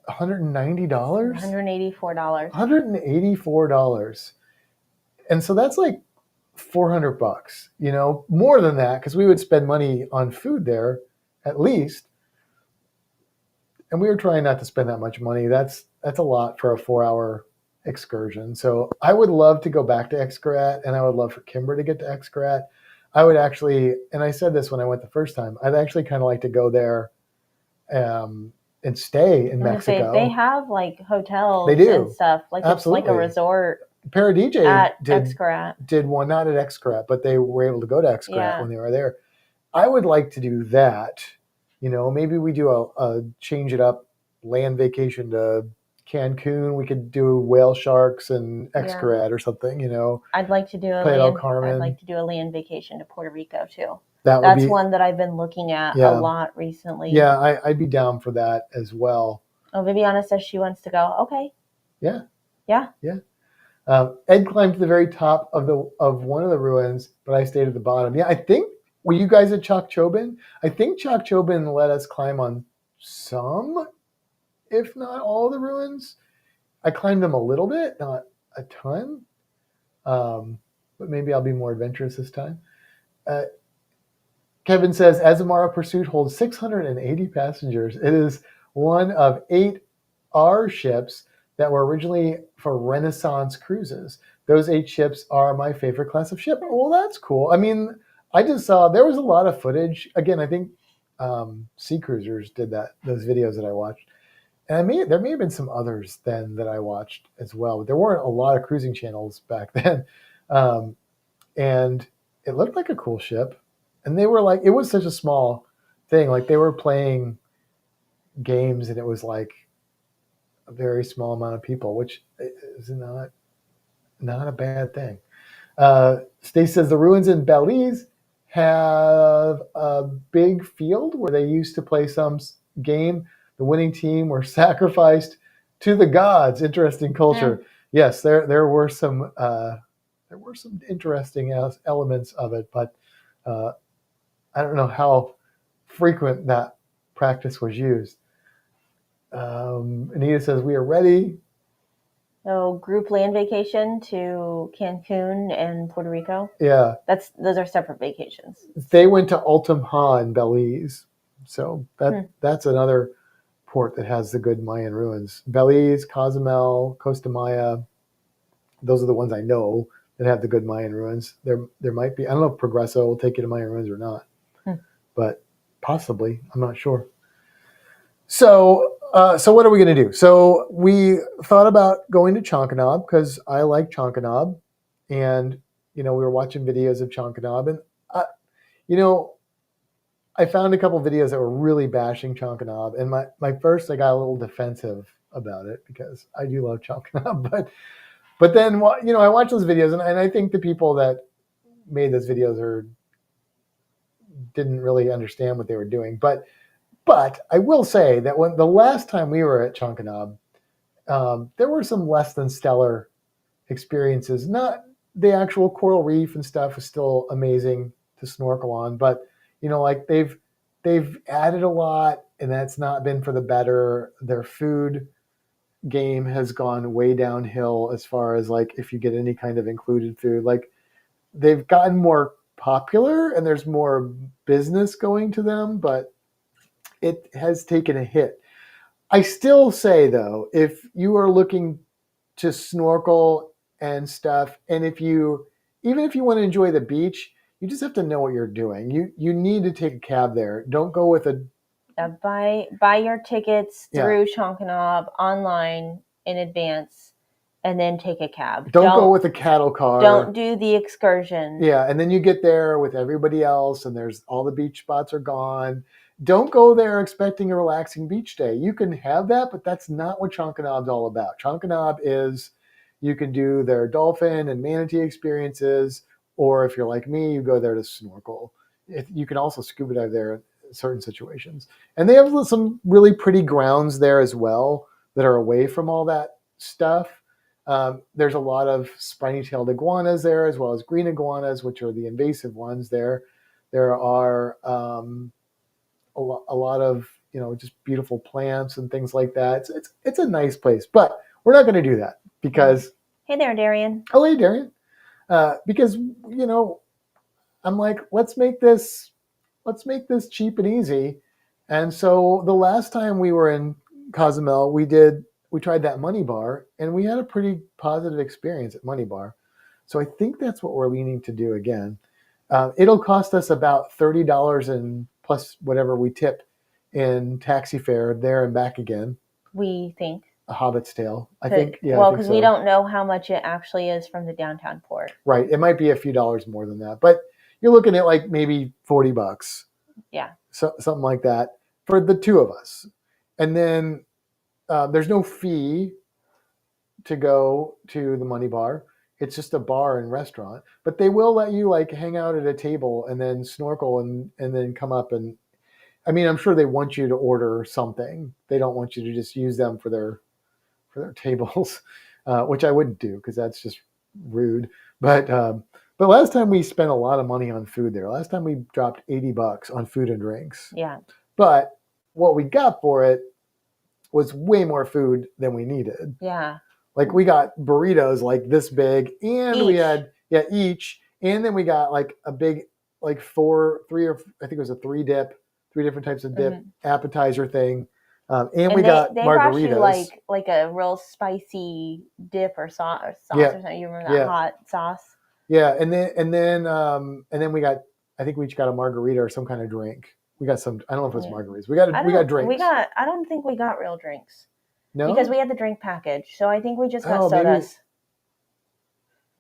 $190. $184. $184. And so that's like $400, more than that, because we would spend money on food there at least. And we were trying not to spend that much money. That's a lot for a 4-hour excursion. So I would love to go back to Xcaret, and I would love for Kimber to get to Xcaret. I would actually, and I said this when I went the first time, I'd actually kind of like to go there and stay in Mexico. They have like hotels they do. And stuff. Like Absolutely. It's like a resort. Paradij Xcaret did one, not at Xcaret, but they were able to go to Xcaret when they were there. I would like to do that. Maybe we do a change it up land vacation to Cancun. We could do whale sharks and Xcaret or something. I'd like to do I'd like to do a land vacation to Puerto Rico too. That's one that I've been looking at a lot recently. Yeah, I'd be down for that as well. Oh, Viviana says she wants to go. Okay. Yeah. Yeah. Yeah. Ed climbed to the very top of one of the ruins, but I stayed at the bottom. Yeah, I think, were you guys at Chocchobin? I think Chocchobin let us climb on some, if not all, of the ruins. I climbed them a little bit, not a ton, but maybe I'll be more adventurous this time. Kevin says, Azamara Pursuit holds 680 passengers. It is one of 8 R ships that were originally for Renaissance cruises. Those 8 ships are my favorite class of ship. Well, that's cool. I mean, I just saw, there was a lot of footage. Again, I think Sea Cruisers did those videos that I watched. And there may have been some others then that I watched as well. But there weren't a lot of cruising channels back then. And it looked like a cool ship. And they were like, it was such a small thing. Like, they were playing games, and it was like a very small amount of people, which is not a bad thing. Stace says the ruins in Belize have a big field where they used to play some game, the winning team were sacrificed to the gods. Interesting culture. Yes, there were some interesting elements of it, but I don't know how frequent that practice was used. Anita says we are ready. So group land vacation to Cancun and Puerto Rico. Yeah, Those are separate vacations. they went to Ultimha in Belize, so that's another port that has the good Mayan ruins. Belize, Cozumel, Costa Maya. Those are the ones I know that have the good Mayan ruins. There might be, I don't know if Progresso will take you to Mayan ruins or not, but possibly. I'm not sure. So what are we going to do? So we thought about going to Chankanaab because I like Chankanaab, and we were watching videos of Chankanaab, and I found a couple of videos that were really bashing Chankanaab, and my first I got a little defensive about it because I do love Chankanaab, but then I watched those videos, and I think the people that made those videos didn't really understand what they were doing, but I will say that when the last time we were at Chankanaab, there were some less than stellar experiences. Not the actual coral reef and stuff is still amazing to snorkel on, but like they've added a lot, and that's not been for the better. Their food game has gone way downhill as far as like if you get any kind of included food. Like they've gotten more popular and there's more business going to them, but it has taken a hit. I still say though, if you are looking to snorkel and stuff, and even if you want to enjoy the beach, you just have to know what you're doing. You need to take a cab there. Don't go with a buy your tickets through Chankanaab online in advance, and then take a cab. Don't go with a cattle car. Don't do the excursion. Yeah, and then you get there with everybody else, and there's all the beach spots are gone. Don't go there expecting a relaxing beach day. You can have that, but that's not what Chankanaab's all about. Chankanaab is you can do their dolphin and manatee experiences, or if you're like me, you go there to snorkel. You can also scuba dive there in certain situations. And they have some really pretty grounds there as well that are away from all that stuff. There's a lot of spiny-tailed iguanas there, as well as green iguanas, which are the invasive ones there. There are a lot of just beautiful plants and things like that. It's a nice place, but we're not going to do that because. Hey there, Darian. Oh, hey, Darian. Because I'm like, let's make this cheap and easy. And so the last time we were in Cozumel, we tried that Money Bar, and we had a pretty positive experience at Money Bar. So I think that's what we're leaning to do again. It'll cost us about $30 and plus whatever we tip in taxi fare there and back again. We think. A Hobbit's Tale. I think, yeah. Well, because we don't know how much it actually is from the downtown port. Right. It might be a few dollars more than that, but you're looking at like maybe $40. Yeah. So, something like that for the two of us. And then there's no fee to go to the Money Bar. It's just a bar and restaurant, but they will let you like hang out at a table and then snorkel and then come up and, I mean, I'm sure they want you to order something. They don't want you to just use them for their tables, which I wouldn't do because that's just rude. But last time we spent a lot of money on food there. Last time we dropped $80 on food and drinks. Yeah. But what we got for it was way more food than we needed. Yeah. Like we got burritos like this big, and we had each, and then we got like a big like three I think it was a three different types of dip appetizer thing. And we got margaritas. They brought you like a real spicy dip or sauce or something. You remember that hot sauce? Yeah, and then we got, I think we each got a margarita or some kind of drink. We got some, I don't know if it was margaritas. We got drinks. I don't think we got real drinks. No? Because we had the drink package. So I think we just got sodas.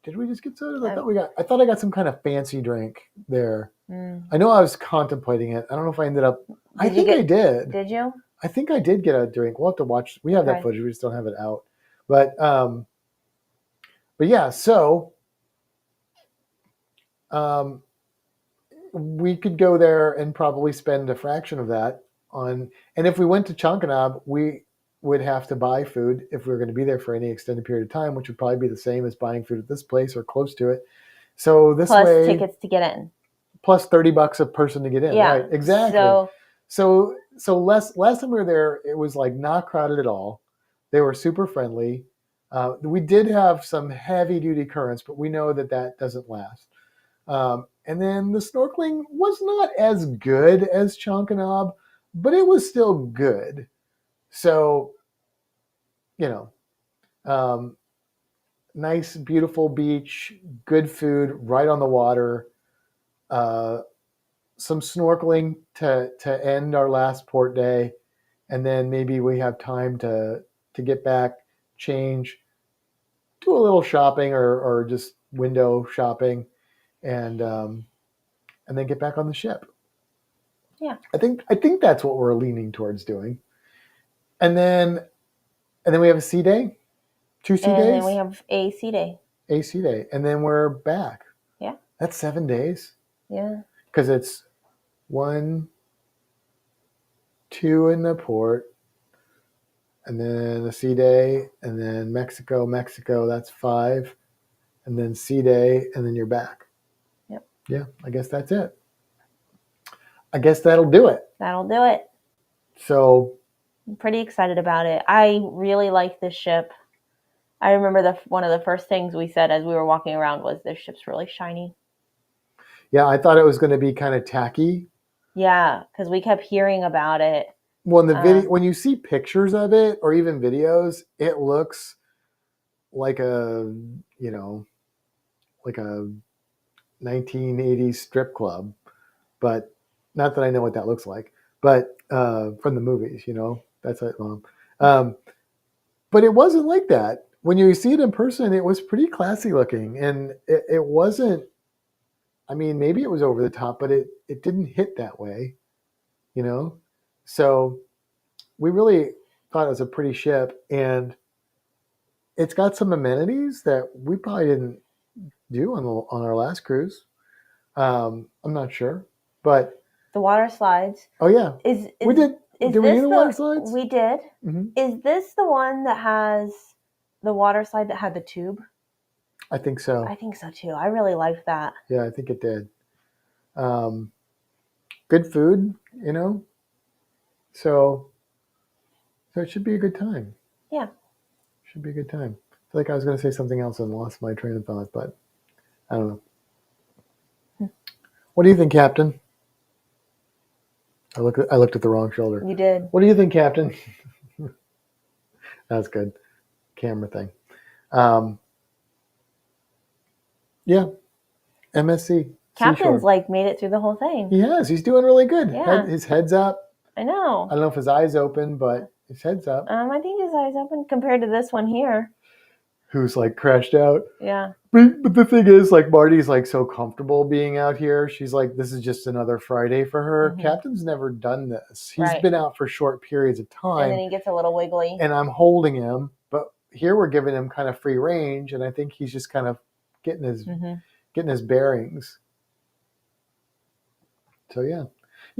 Did we just get sodas? I thought I got some kind of fancy drink there. I know I was contemplating it. I don't know if I ended up. I think I did. Did you? I think I did get a drink. We'll have to watch. We have that footage. We just don't have it out. But yeah. So we could go there and probably spend a fraction of that on. And if we went to Chankanaab, we would have to buy food if we were going to be there for any extended period of time, which would probably be the same as buying food at this place or close to it. So this Plus way, tickets to get in. plus $30 a person to get in. Yeah. Right, exactly. So last time we were there, it was like not crowded at all. They were super friendly. We did have some heavy duty currents, but we know that doesn't last. And then the snorkeling was not as good as Chankanaab, but it was still good. So, nice, beautiful beach, good food, right on the water. Some snorkeling to end our last port day, and then maybe we have time to get back, change, do a little shopping or just window shopping, and then get back on the ship. Yeah. I think that's what we're leaning towards doing. And then we have a sea day, 2 sea days. And then we have a sea day. A sea day. And then we're back. Yeah. That's 7 days. Yeah. Because it's 1, 2 in the port, and then a sea day, and then Mexico, that's 5, and then sea day, and then you're back. Yep. Yeah, I guess that's it. I guess that'll do it. That'll do it. So I'm pretty excited about it. I really like this ship. I remember one of the first things we said as we were walking around was this ship's really shiny. Yeah, I thought it was going to be kind of tacky. Yeah, because we kept hearing about it. Well, in the video, when you see pictures of it or even videos, it looks like a 1980s strip club, but not that I know what that looks like, but from the movies, that's it. But it wasn't like that. When you see it in person, it was pretty classy looking, and it wasn't. I mean, maybe it was over the top, but it didn't hit that way, So we really thought it was a pretty ship, and it's got some amenities that we probably didn't do on our last cruise. I'm not sure, but the water slides. Oh yeah, we did. Did we do the water slides? We did. Mm-hmm. Is this the one that has the water slide that had the tube? I think so. I think so too. I really liked that. Yeah, I think it did. Good food, So it should be a good time. Yeah. Should be a good time. I feel like I was going to say something else and lost my train of thought, but I don't know. What do you think, Captain? I looked at the wrong shoulder. You did. What do you think, Captain? That's good. Camera thing. Yeah. MSC. Captain's made it through the whole thing. He has. He's doing really good. Yeah. His head's up. I know. I don't know if his eyes open, but his head's up. I think his eyes open compared to this one here. Who's crashed out. Yeah. But the thing is, Marty's so comfortable being out here. She's this is just another Friday for her. Mm-hmm. Captain's never done this. He's been out for short periods of time. And then he gets a little wiggly. And I'm holding him, but here we're giving him kind of free range, and I think he's just kind of getting his bearings. So yeah,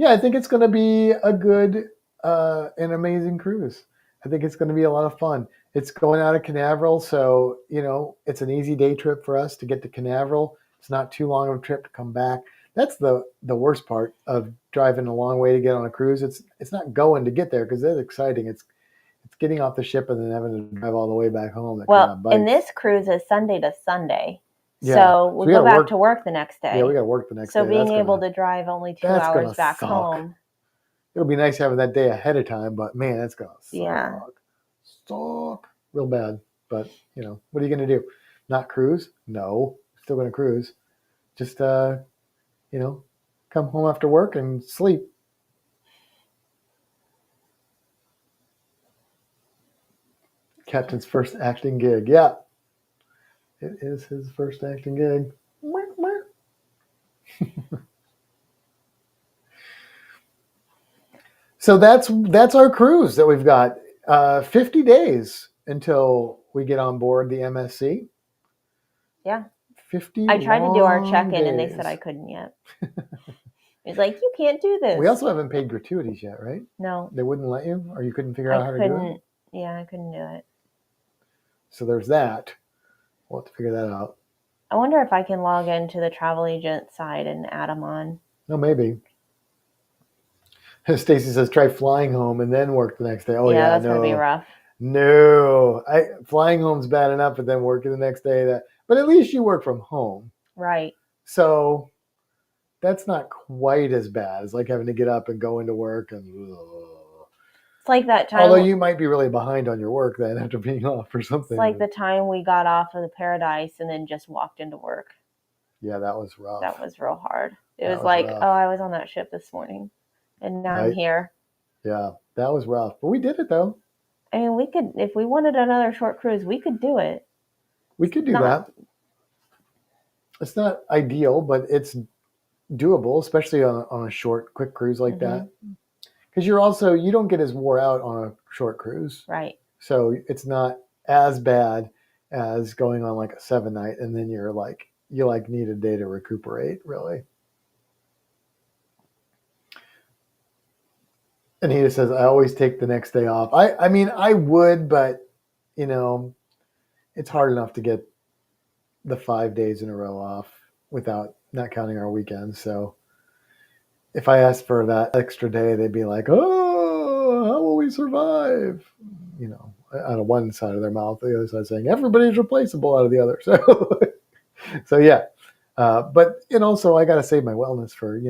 I think it's going to be a good, an amazing cruise. I think it's going to be a lot of fun. It's going out of Canaveral, so it's an easy day trip for us to get to Canaveral. It's not too long of a trip to come back. That's the worst part of driving a long way to get on a cruise. It's not going to get there because that's exciting. It's getting off the ship and then having to drive all the way back home. Well, and this cruise is Sunday to Sunday. Yeah. So we go back to work the next day. Yeah, we got to work the next day. So being able to drive only 2 hours back home. It'll be nice having that day ahead of time, but man, that's going to suck. Yeah. Suck. Real bad. But, what are you going to do? Not cruise? No. Still going to cruise. Just, come home after work and sleep. Captain's first acting gig. Yeah. It is his first acting gig. So that's our cruise that we've got. 50 days until we get on board the MSC. Yeah. 50 I tried to do our check-in days. and they said I couldn't yet. He's like, you can't do this. We also haven't paid gratuities yet, right? No. They wouldn't let you, or you couldn't figure out how to do it? Yeah, I couldn't do it. So there's that. We'll have to figure that out. I wonder if I can log into the travel agent side and add them on. No, maybe. Stacy says, try flying home and then work the next day. Oh, yeah, that's going to be rough. No. Flying home's bad enough, but then working the next day. But at least you work from home. Right. So that's not quite as bad as like having to get up and go into work. It's like that time. Although you might be really behind on your work then after being off or something. It's like the time we got off of the Paradise and then just walked into work. Yeah, that was rough. That was real hard. It was like, rough. Oh, I was on that ship this morning. And now I'm here. Yeah, that was rough. But we did it, though. I mean, we could, if we wanted another short cruise, we could do it. We could do that. It's not ideal, but it's doable, especially on a short, quick cruise like that. Because you don't get as wore out on a short cruise. Right. So it's not as bad as going on like a 7-night, and then you need a day to recuperate, really. And he just says, I always take the next day off. I mean, I would, but, it's hard enough to get the 5 days in a row off without not counting our weekends. So if I asked for that extra day, they'd be like, oh, how will we survive? Out of one side of their mouth, the other side saying, everybody's replaceable out of the other. So yeah. And also I got to save my wellness for,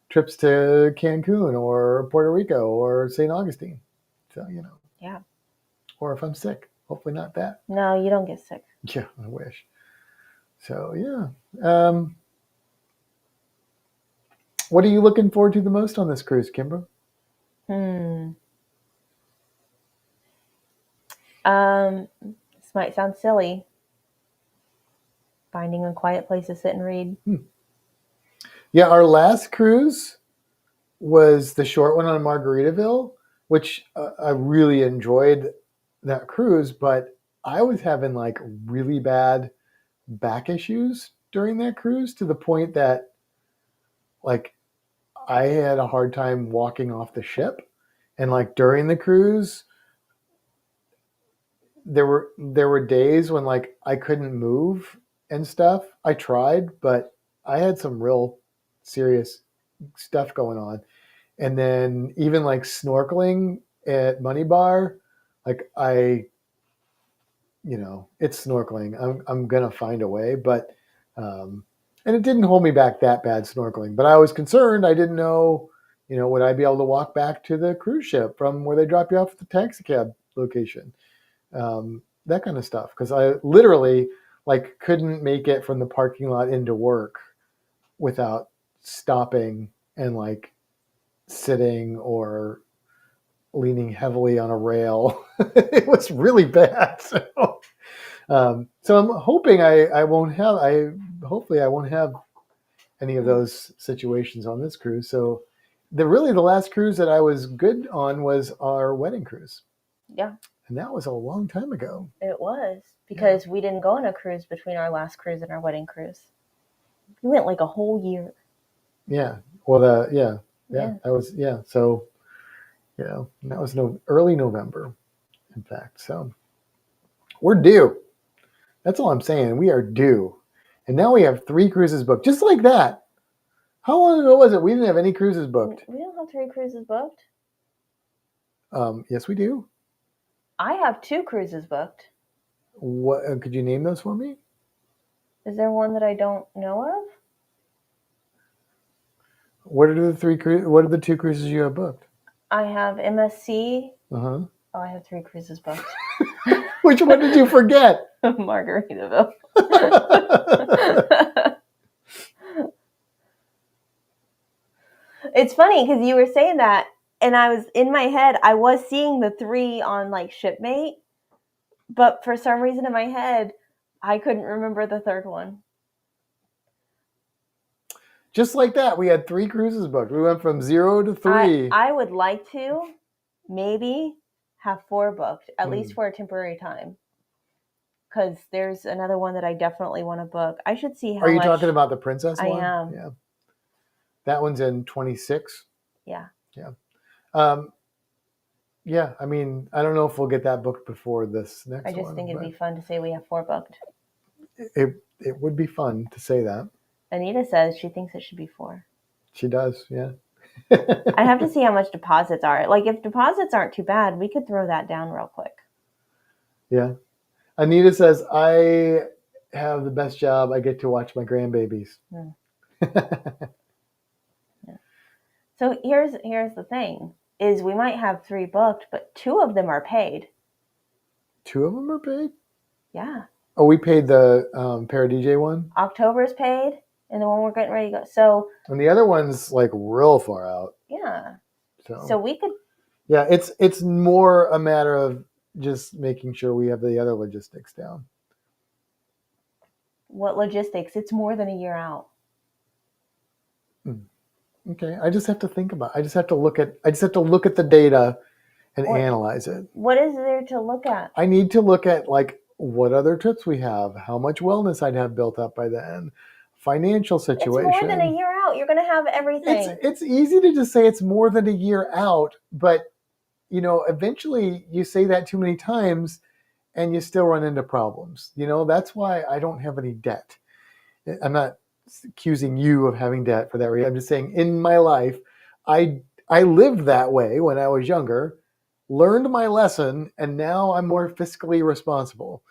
trips to Cancun or Puerto Rico or St. Augustine. So, Yeah. Or if I'm sick, hopefully not that. No, you don't get sick. Yeah, I wish. So, yeah. What are you looking forward to the most on this cruise, Kimber? This might sound silly. Finding a quiet place to sit and read. Yeah, our last cruise was the short one on Margaritaville, which I really enjoyed that cruise, but I was having like really bad back issues during that cruise to the point that like I had a hard time walking off the ship. And like during the cruise, there were days when like I couldn't move and stuff. I tried, but I had some real serious stuff going on. And then even like snorkeling at Money Bar, like it's snorkeling. I'm gonna find a way, but and it didn't hold me back that bad snorkeling. But I was concerned. I didn't know, would I be able to walk back to the cruise ship from where they drop you off at the taxi cab location, that kind of stuff. Because I literally like couldn't make it from the parking lot into work without stopping and like sitting or leaning heavily on a rail. It was really bad. So I'm hoping hopefully I won't have any of those situations on this cruise. So the last cruise that I was good on was our wedding cruise. Yeah. And that was a long time ago. It was, because we didn't go on a cruise between our last cruise and our wedding cruise. We went like a whole year. Yeah. Well, that was, So, that was early November, in fact. So we're due. That's all I'm saying. We are due. And now we have 3 cruises booked. Just like that. How long ago was it? We didn't have any cruises booked. We don't have 3 cruises booked. Yes, we do. I have 2 cruises booked. What could you name those for me? Is there one that I don't know of? What are the 2 cruises you have booked? I have MSC. Uh-huh. Oh, I have 3 cruises booked. Which one did you forget? Margaritaville. It's funny because you were saying that, and I was in my head, I was seeing the 3 on like Shipmate, but for some reason in my head, I couldn't remember the 3rd one. Just like that, we had 3 cruises booked. We went from 0 to 3. I would like to maybe have 4 booked, at least for a temporary time. Because there's another one that I definitely want to book. I should see how much. Are you talking about the Princess one? I am. Yeah. That one's in 26. Yeah. Um, yeah, I mean, I don't know if we'll get that booked before this next I just one. think it'd but be fun to say we have 4 booked. it would be fun to say that. Anita says she thinks it should be 4. She does, yeah. I have to see how much deposits are. Like, if deposits aren't too bad, we could throw that down real quick. Yeah. Anita says, I have the best job. I get to watch my grandbabies. So here's the thing, is we might have 3 booked, but 2 of them are paid. 2 of them are paid? Yeah. Oh, we paid the Para DJ one? October's paid, and the one we're getting ready to go. So, and the other one's like real far out. yeah. So So we could. Yeah, it's more a matter of just making sure we have the other logistics down. What logistics? It's more than a year out. Okay, I just have to think about it. I just have to look at the data and analyze it. What is there to look at? I need to look at like what other trips we have, how much wellness I'd have built up by then, financial situation. It's more than a year out. You're going to have everything. It's easy to just say it's more than a year out, but you know, eventually you say that too many times and you still run into problems. You know, that's why I don't have any debt. I'm not accusing you of having debt for that reason. I'm just saying in my life, I lived that way when I was younger, learned my lesson, and now I'm more fiscally responsible,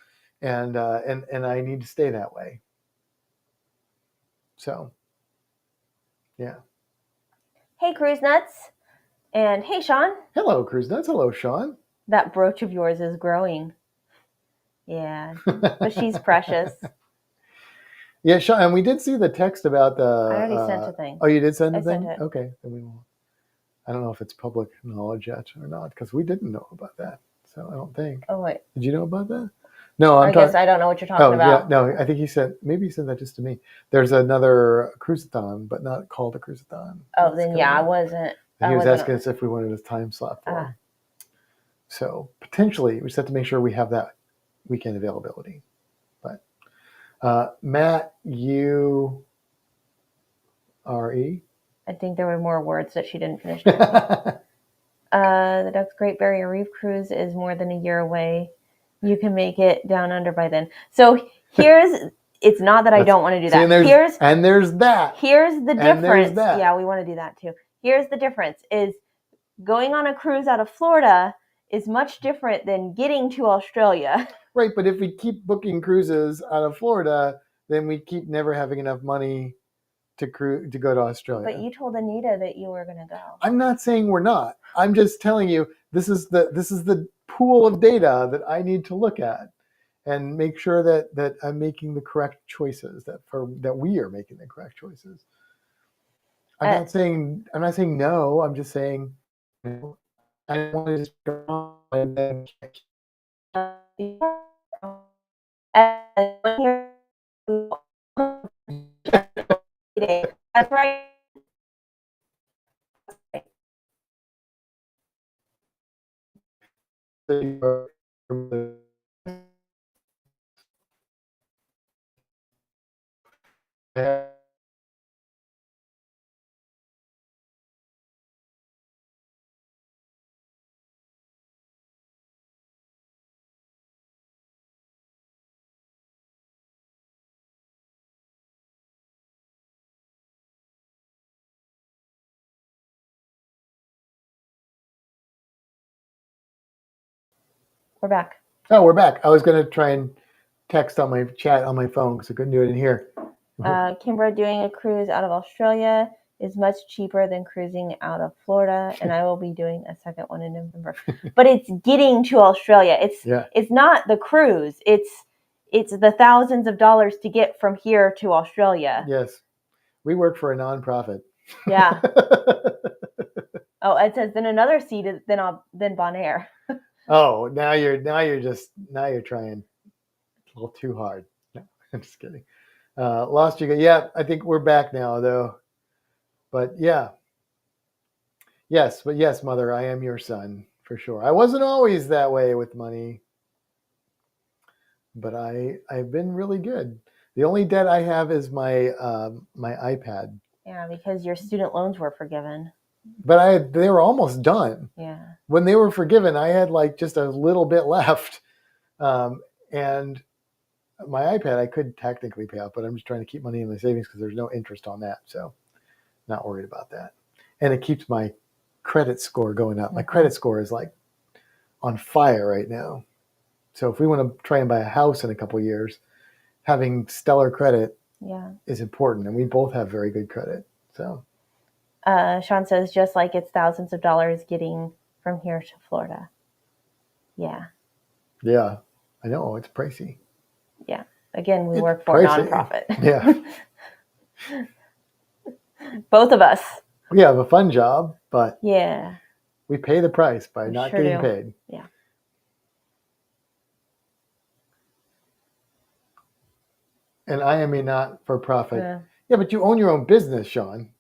and I need to stay that way. So, yeah. Hey, Cruise Nuts. And hey, Sean. Hello, Cruise Nuts. Hello, Sean. That brooch of yours is growing. Yeah, but she's precious. Yeah, Sean, and we did see the text about the... I already sent a thing. Oh, you did send a I thing? sent it. Okay, then we won't. I don't know if it's public knowledge yet or not, because we didn't know about that. So I don't think. Oh, wait. Did you know about that? No, I guess I don't know what you're talking about. Yeah, no, I think maybe he said that just to me. There's another cruiseathon, but not called a cruiseathon. Oh, then yeah, I wasn't. He was asking us if we wanted a time slot for him. So potentially, we just have to make sure we have that weekend availability. But Matt, U-R-E? I think there were more words that she didn't finish. The Ducks Great Barrier Reef Cruise is more than a year away. You can make it down under by then. So it's not that I don't want to do that. Here's that. Here's the difference. There's that. Yeah, we want to do that too. Here's the difference is going on a cruise out of Florida is much different than getting to Australia. Right, but if we keep booking cruises out of Florida, then we keep never having enough money to go to Australia. But you told Anita that you were going to go. I'm not saying we're not. I'm just telling you this is the pool of data that I need to look at and make sure that I'm making the correct choices, that we are making the correct choices. I'm not saying no. I'm just saying I don't want to just go on and then That's right. We're back. Oh, we're back. I was going to try and text on my chat on my phone because I couldn't do it in here. Kimbra doing a cruise out of Australia is much cheaper than cruising out of Florida, and I will be doing a second one in November. But it's getting to Australia. It's not the cruise. It's the thousands of dollars to get from here to Australia. Yes, we work for a nonprofit. Yeah. Oh, it says then another seat than Bonaire. Oh, now you're trying a little too hard. No, I'm just kidding. Lost you. Yeah, I think we're back now though. But yeah. Yes, but yes, Mother, I am your son for sure. I wasn't always that way with money, but I've been really good. The only debt I have is my my iPad. Yeah, because your student loans were forgiven. But they were almost done. Yeah. When they were forgiven, I had like just a little bit left. And my iPad, I could technically pay off, but I'm just trying to keep money in my savings because there's no interest on that. So not worried about that. And it keeps my credit score going up. My credit score is like on fire right now. So if we want to try and buy a house in a couple of years, having stellar credit is important. And we both have very good credit. So Sean says, just like it's thousands of dollars getting from here to Florida. Yeah. Yeah, I know. It's pricey. Yeah. Again, we It's work for pricey. a nonprofit. Yeah. Both of us. We have a fun job, but yeah, we pay the price by we not sure getting do. paid. Yeah. And I am a not-for-profit. Yeah. Yeah, but you own your own business, Sean.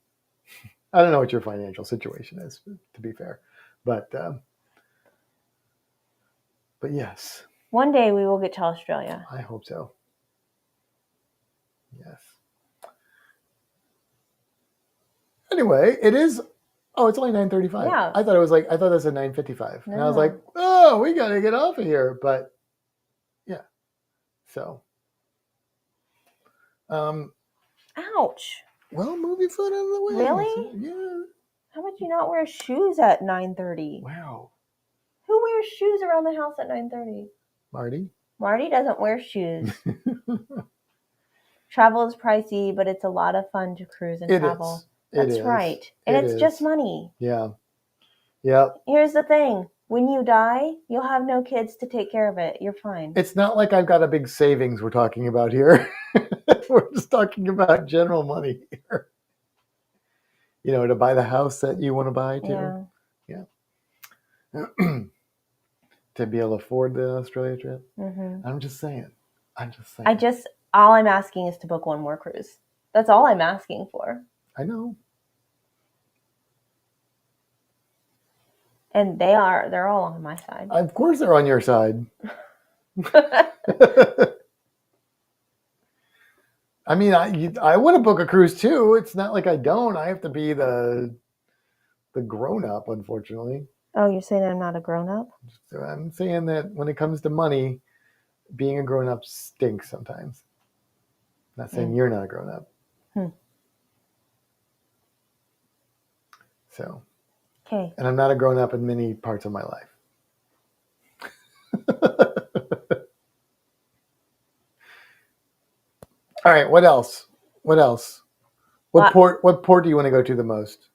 I don't know what your financial situation is, to be fair. But yes. One day we will get to Australia. I hope so. Yes. Anyway, it is. Oh, it's only 9:35. Yeah. I thought it was at 9:55. And I was No. like, oh, we got to get off of here. But yeah. So. Ouch. Well, move your foot out of the way. Really? Yeah. How would you not wear shoes at 9:30? Wow. Who wears shoes around the house at 9:30? Marty? Marty doesn't wear shoes. Travel is pricey, but it's a lot of fun to cruise and travel. That's right. And it's just money. Yeah. Yep. Here's the thing. When you die, you'll have no kids to take care of it. You're fine. It's not like I've got a big savings we're talking about here. We're just talking about general money here. You know, to buy the house that you want to buy too. Yeah. To be able to afford the Australia trip. Mm-hmm. I'm just saying. All I'm asking is to book one more cruise. That's all I'm asking for. I know. And they're all on my side. Of course they're on your side. I mean, I want to book a cruise too. It's not like I don't. I have to be the grown-up, unfortunately. Oh, you're saying I'm not a grown-up? So I'm saying that when it comes to money, being a grown-up stinks sometimes. I'm not saying you're not a grown-up. So. Okay. And I'm not a grown-up in many parts of my life. All right, what else? What port do you want to go to the most?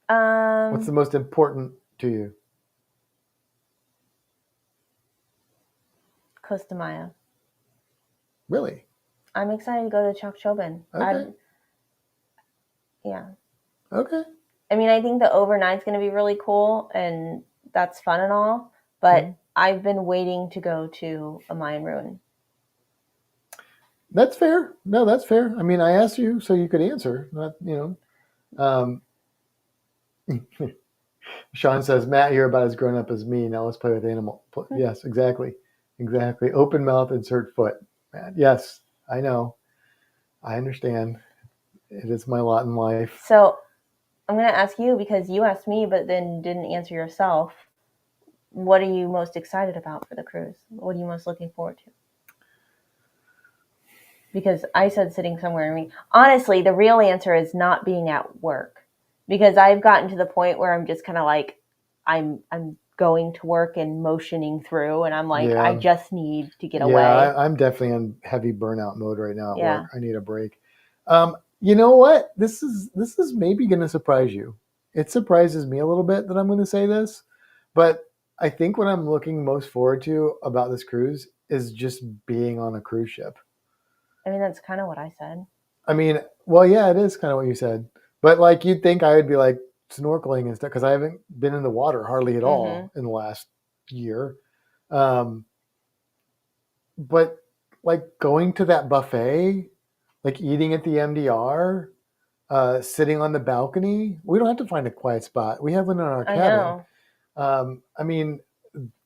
What's the most important to you? Costa Maya. Really? I'm excited to go to Chokchoban. Okay. Yeah. Okay. I mean, I think the overnight's going to be really cool, and that's fun and all, but I've been waiting to go to a Mayan ruin. That's fair. No, that's fair. I mean, I asked you so you could answer. Not, Sean says, Matt, you're about as grown up as me. Now let's play with animal. Yes, exactly. Exactly. Open mouth, insert foot. Matt. Yes, I know. I understand. It is my lot in life. So I'm going to ask you, because you asked me, but then didn't answer yourself. What are you most excited about for the cruise? What are you most looking forward to? Because I said sitting somewhere. I mean, honestly, the real answer is not being at work. Because I've gotten to the point where I'm just kind of like, I'm going to work and motioning through, and I'm like, I just need to get away. I'm definitely in heavy burnout mode right now at work. I need a break. You know what? This is maybe going to surprise you. It surprises me a little bit that I'm going to say this, but I think what I'm looking most forward to about this cruise is just being on a cruise ship. I mean, that's kind of what I said. I mean, well, yeah, it is kind of what you said. But like, you'd think I would be like snorkeling and stuff, because I haven't been in the water hardly at all in the last year. But like going to that buffet, like eating at the MDR, sitting on the balcony. We don't have to find a quiet spot. We have one in our cabin. I know. I mean,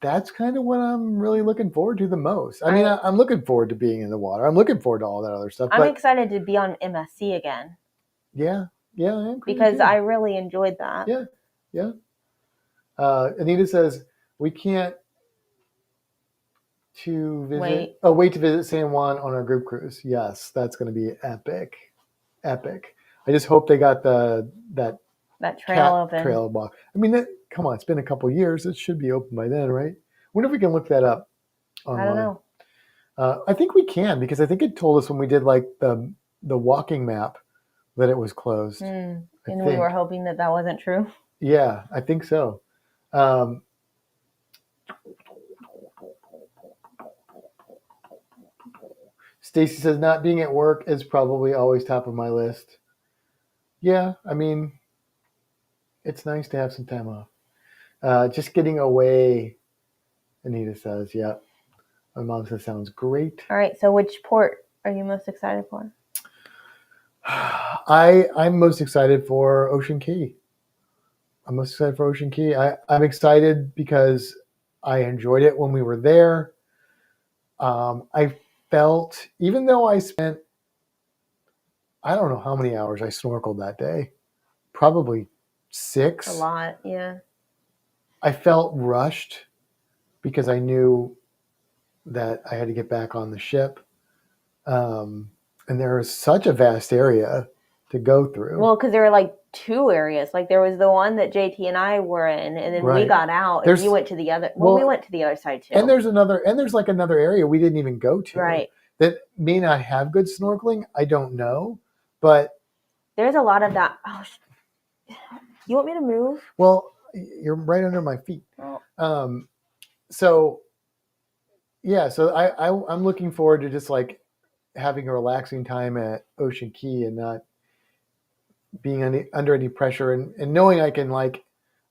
that's kind of what I'm really looking forward to the most. I mean, I'm looking forward to being in the water. I'm looking forward to all that other stuff. I'm But excited to be on MSC again yeah, I am because too. I really enjoyed that. Yeah. Anita says we can't to visit. Wait to visit San Juan on our group cruise. Yes, that's going to be epic. I just hope they got that trail open. Trail walk. I mean, come on, it's been a couple of years. It should be open by then, right? Wonder if we can look that up online. I don't know. I think we can because I think it told us when we did like the walking map that it was closed. And we were hoping that wasn't true. Yeah, I think so. Stacy says not being at work is probably always top of my list. Yeah, I mean, it's nice to have some time off. Just getting away, Anita says. Yeah. My mom says sounds great. All right, so which port are you most excited for? I'm most excited for Ocean Key. I'm excited because I enjoyed it when we were there. I felt, even though I spent, I don't know how many hours I snorkeled that day, probably 6. A lot, yeah. I felt rushed because I knew that I had to get back on the ship. And there was such a vast area to go through. Well, because there were like 2 areas. Like there was the one that JT and I were in, and then we got out and you went to the other. Well, we went to the other side too. And there's like another area we didn't even go to. Right. That may not have good snorkeling. I don't know. But there's a lot of that. Oh, you want me to move? Well, you're right under my feet. Oh. So I'm looking forward to just like having a relaxing time at Ocean Key and not being under any pressure and knowing I can like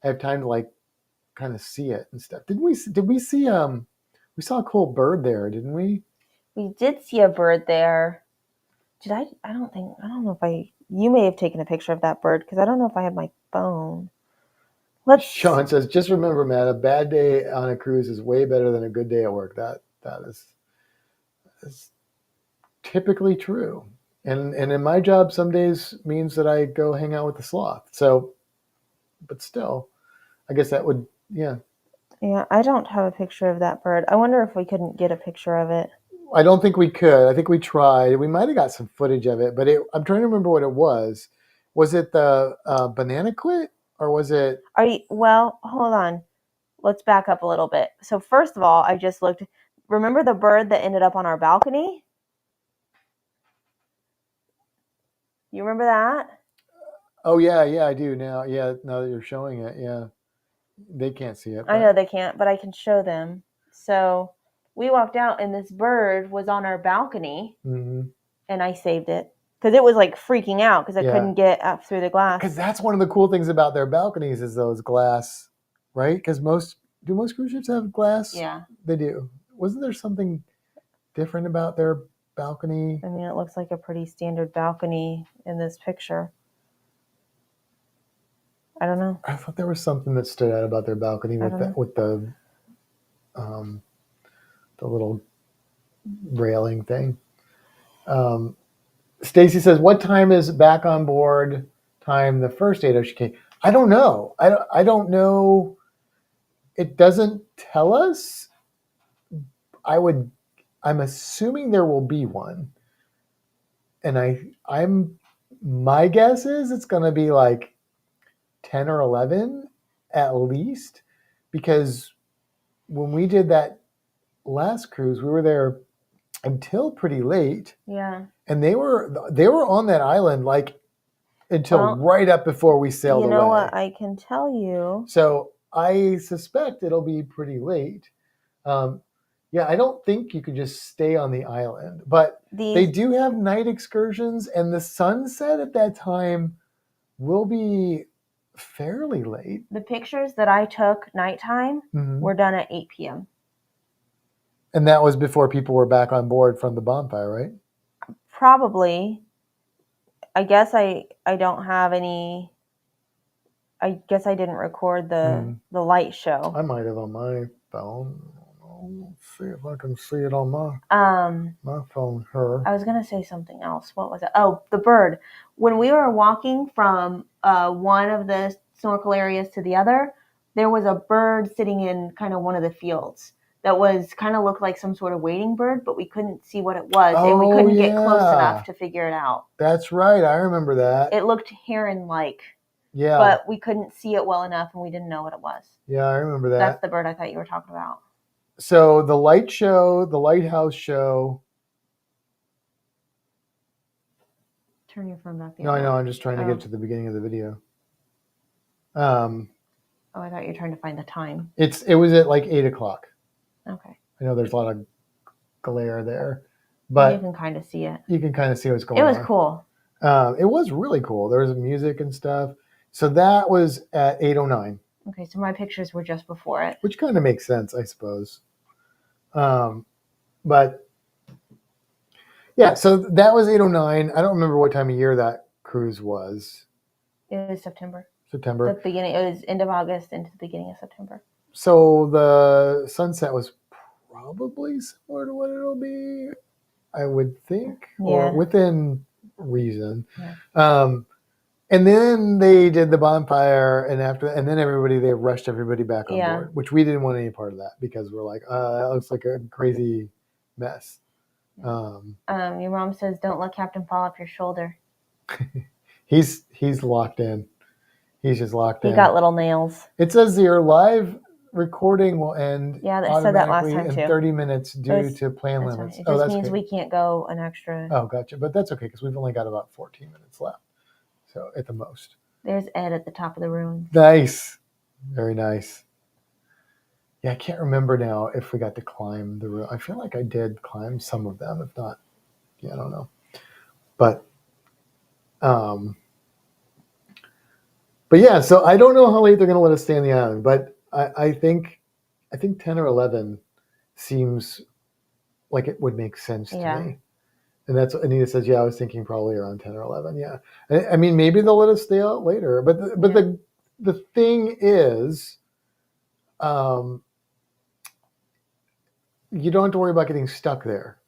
I have time to like kind of see it and stuff. Did we see we saw a cool bird there, didn't we? We did see a bird there. Did I? I don't know if you may have taken a picture of that bird because I don't know if I had my phone. Sean says, just remember, Matt, a bad day on a cruise is way better than a good day at work. That is typically true. And in my job, some days means that I go hang out with the sloth. So, but still, I guess that would, yeah. Yeah, I don't have a picture of that bird. I wonder if we couldn't get a picture of it. I don't think we could. I think we tried. We might have got some footage of it, but I'm trying to remember what it was. Was it the banana quit or was it? Well, hold on. Let's back up a little bit. So first of all, I just looked. Remember the bird that ended up on our balcony? You remember that? Oh, yeah, I do now. Yeah, now that you're showing it, yeah. They can't see it. I know they can't, but I can show them. So we walked out, and this bird was on our balcony, and I saved it. Because it was like freaking out because I couldn't get up through the glass. Because that's one of the cool things about their balconies is those glass, right? Because do most cruise ships have glass? Yeah. They do. Wasn't there something different about their balcony? I mean, it looks like a pretty standard balcony in this picture. I don't know. I thought there was something that stood out about their balcony with the little railing thing. Stacy says, "What time is back on board time? The first 8 Ocean Key? I don't know. I don't know. It doesn't tell us. I'm assuming there will be one, and my guess is it's going to be like 10 or 11 at least, because when we did that last cruise, we were there until pretty late. Yeah. And they were on that island like until right up before we sailed away. You know what I can tell you? So I suspect it'll be pretty late. Yeah, I don't think you could just stay on the island, but they do have night excursions, and the sunset at that time will be fairly late. The pictures that I took nighttime were done at 8 p.m. And that was before people were back on board from the bonfire, right? Probably. I guess I don't have any. I guess I didn't record the light show. I might have on mine. phone. Let's see if I can see it on my phone. I was gonna say something else. What was it? Oh, the bird. When we were walking from one of the snorkel areas to the other, there was a bird sitting in kind of one of the fields that was kind of looked like some sort of wading bird, but we couldn't see what it was, and we couldn't get close enough to figure it out. That's right. I remember that. It looked heron-like. Yeah. But we couldn't see it well enough, and we didn't know what it was. Yeah, I remember that. That's the bird I thought you were talking about. So the light show, the lighthouse show. Turn your phone back. No, I know. I'm just trying to get to the beginning of the video. Oh, I thought you were trying to find the time. It was at like 8 o'clock. Okay. I know there's a lot of glare there, but you can kind of see it. You can kind of see what's going on. It was cool. It was really cool. There was music and stuff. So that was at 8:09. Okay, so my pictures were just before it. Which kind of makes sense, I suppose. But yeah, so that was 8:09. I don't remember what time of year that cruise was. It was September. September. The beginning. It was end of August into the beginning of September. So the sunset was probably similar to what it'll be, I would think, or within reason. Yeah. And then they did the bonfire, and then they rushed everybody back on board, which we didn't want any part of that because we're like, that looks like a crazy mess. Your mom says, "Don't let Captain fall off your shoulder." He's locked in. He's just locked in. He got little nails. It says your live recording will end. Yeah, they said that last time in too. 30 minutes due to plan limits. Right. It just means we can't go an extra. Oh, gotcha. But that's okay because we've only got about 14 minutes left. So at the most. There's Ed at the top of the ruins. Nice. Very nice. Yeah, I can't remember now if we got to climb the ruin. I feel like I did climb some of them. If not, yeah, I don't know. But yeah, so I don't know how late they're going to let us stay on the island, but I think 10 or 11 seems like it would make sense to me. And that's what Anita says. Yeah, I was thinking probably around 10 or 11. Yeah. I mean, maybe they'll let us stay out later, but the thing is, you don't have to worry about getting stuck there.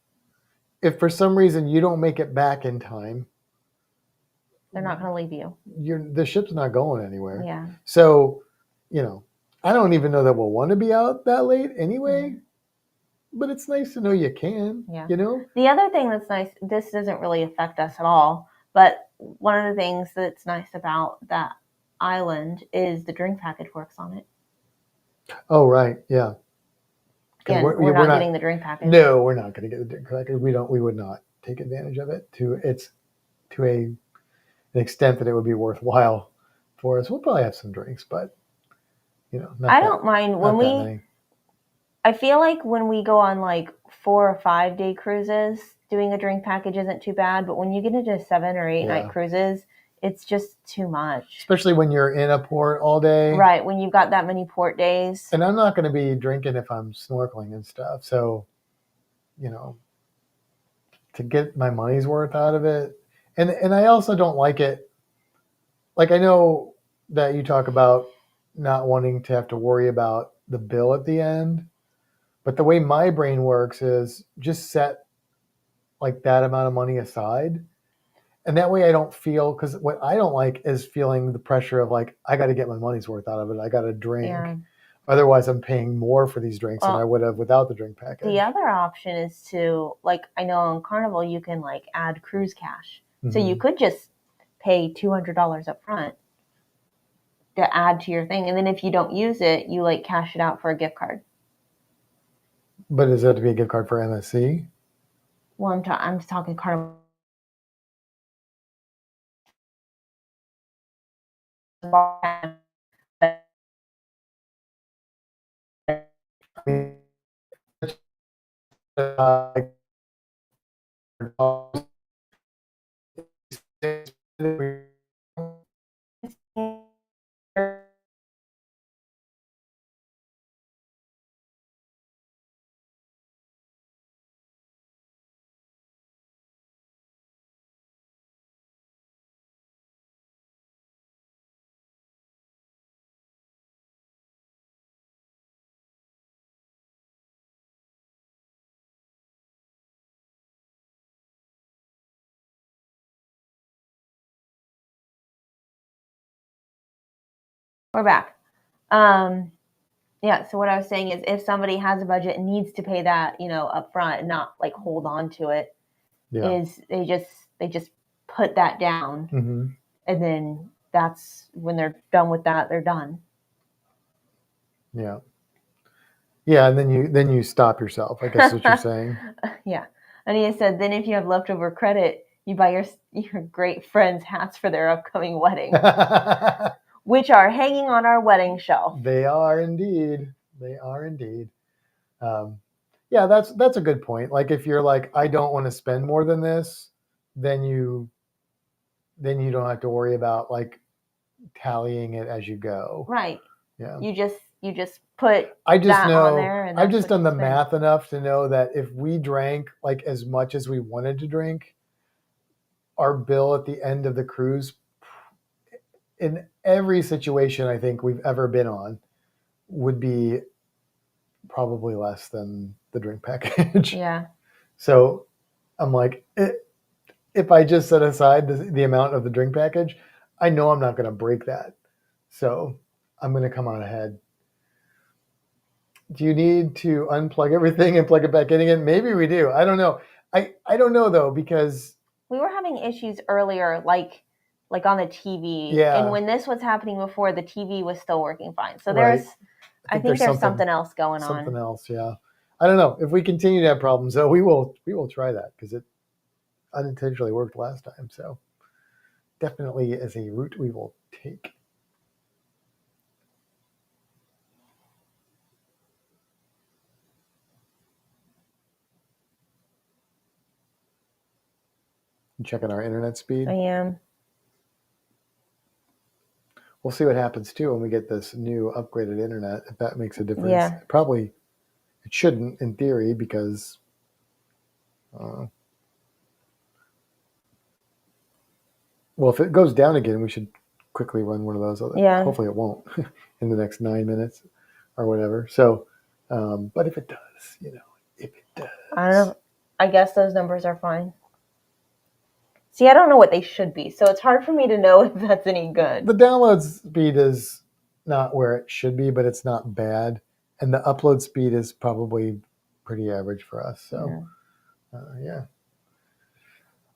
If for some reason you don't make it back in time, they're not going to leave you. The ship's not going anywhere. Yeah. So, I don't even know that we'll want to be out that late anyway. Mm-hmm. But it's nice to know you can. Yeah. The other thing that's nice, this doesn't really affect us at all, but one of the things that's nice about that island is the drink package works on it. Oh, right. Yeah. Again, we're not getting the drink package. No, we're not going to get the drink package. We would not take advantage of it to an extent that it would be worthwhile for us. We'll probably have some drinks, but I don't mind when I feel like when we go on like 4 or 5 day cruises, doing a drink package isn't too bad. But when you get into 7 or 8 night cruises, it's just too much. Especially when you're in a port all day. Right, when you've got that many port days. And I'm not going to be drinking if I'm snorkeling and stuff. So, to get my money's worth out of it. And I also don't like it. Like, I know that you talk about not wanting to have to worry about the bill at the end. But the way my brain works is just set like that amount of money aside. And that way I don't feel, because what I don't like is feeling the pressure of like, I got to get my money's worth out of it. I got to drink. Yeah. Otherwise I'm paying more for these drinks than I would have without the drink package. The other option is to, like, I know on Carnival you can like add cruise cash. Mm-hmm. So you could just pay $200 up front to add to your thing. And then if you don't use it, you like cash it out for a gift card. But is that to be a gift card for MSC? Well, I'm just talking Carnival. I mean, We're back. Yeah, so what I was saying is if somebody has a budget and needs to pay that, up front and not like hold on to it, is they just put that down, and then that's when they're done with that, they're done. Yeah. Yeah, and then you stop yourself, I guess is what you're saying. Yeah. Anita said, then if you have leftover credit, you buy your great friends hats for their upcoming wedding, which are hanging on our wedding shelf. They are indeed. They are indeed. Yeah, that's a good point. Like if you're like, I don't want to spend more than this, then you don't have to worry about like tallying it as you go. Right. Yeah. You just put I just that know on there, and I've just what done you the spend. math enough to know that if we drank like as much as we wanted to drink, our bill at the end of the cruise, in every situation I think we've ever been on, would be probably less than the drink package. Yeah. So I'm like, if I just set aside the amount of the drink package, I know I'm not going to break that. So I'm going to come out ahead. Do you need to unplug everything and plug it back in again? Maybe we do. I don't know. I don't know though, because we were having issues earlier, like on the TV. Yeah. And when this was happening before, the TV was still working fine. So Right. I think there's something else going on. Something else, yeah. I don't know. If we continue to have problems, though, we will try that because it unintentionally worked last time. So definitely as a route we will take. You checking our internet speed? I am. We'll see what happens too when we get this new upgraded internet. If that makes a difference. Yeah. Probably it shouldn't in theory because well, if it goes down again, we should quickly run one of those. Yeah. Hopefully it won't in the next 9 minutes or whatever. So, but if it does, if it does. I don't know. I guess those numbers are fine. See, I don't know what they should be, so it's hard for me to know if that's any good. The download speed is not where it should be, but it's not bad. And the upload speed is probably pretty average for us. So, yeah.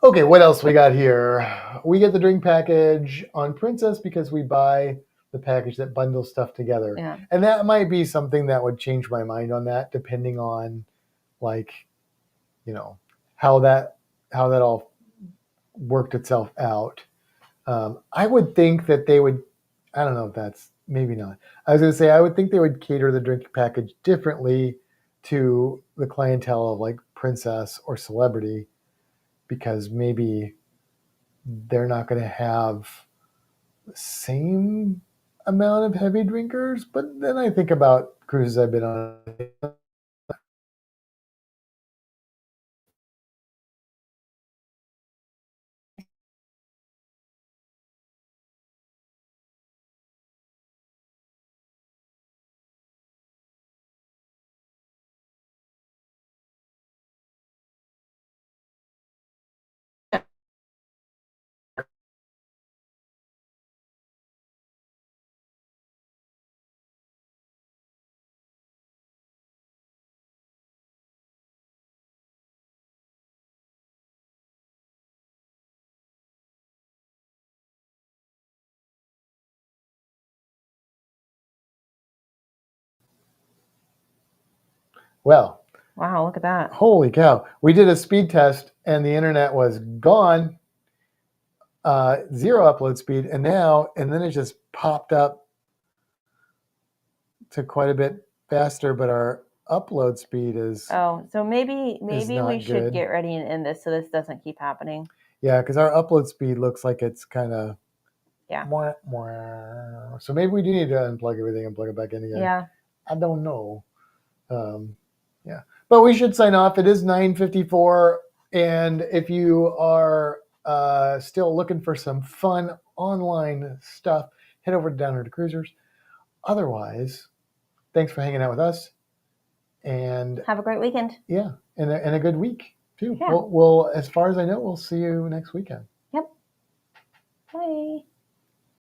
Okay, what else we got here? We get the drink package on Princess because we buy the package that bundles stuff together. Yeah. And that might be something that would change my mind on that, depending on like, how that all worked itself out. I would think that they would, I don't know if that's, maybe not. I was going to say, I would think they would cater the drink package differently to the clientele of like Princess or Celebrity, because maybe they're not going to have the same amount of heavy drinkers. But then I think about cruises I've been on. Well, wow, look at that. Holy cow. We did a speed test and the internet was gone. 0 upload speed, and then it just popped up to quite a bit faster, but our upload speed is so maybe we should good. get ready and end this so this doesn't keep happening. Yeah, because our upload speed looks like it's kind of so maybe we do need to unplug everything and plug it back in again. Yeah, I don't know. Yeah, but we should sign off. It is 9:54, and if you are still looking for some fun online stuff, head over to Down to Cruisers. Otherwise, thanks for hanging out with us, and have a great weekend. Yeah, and a good week too. Yeah. We'll, as far as I know, we'll see you next weekend. Yep. Bye.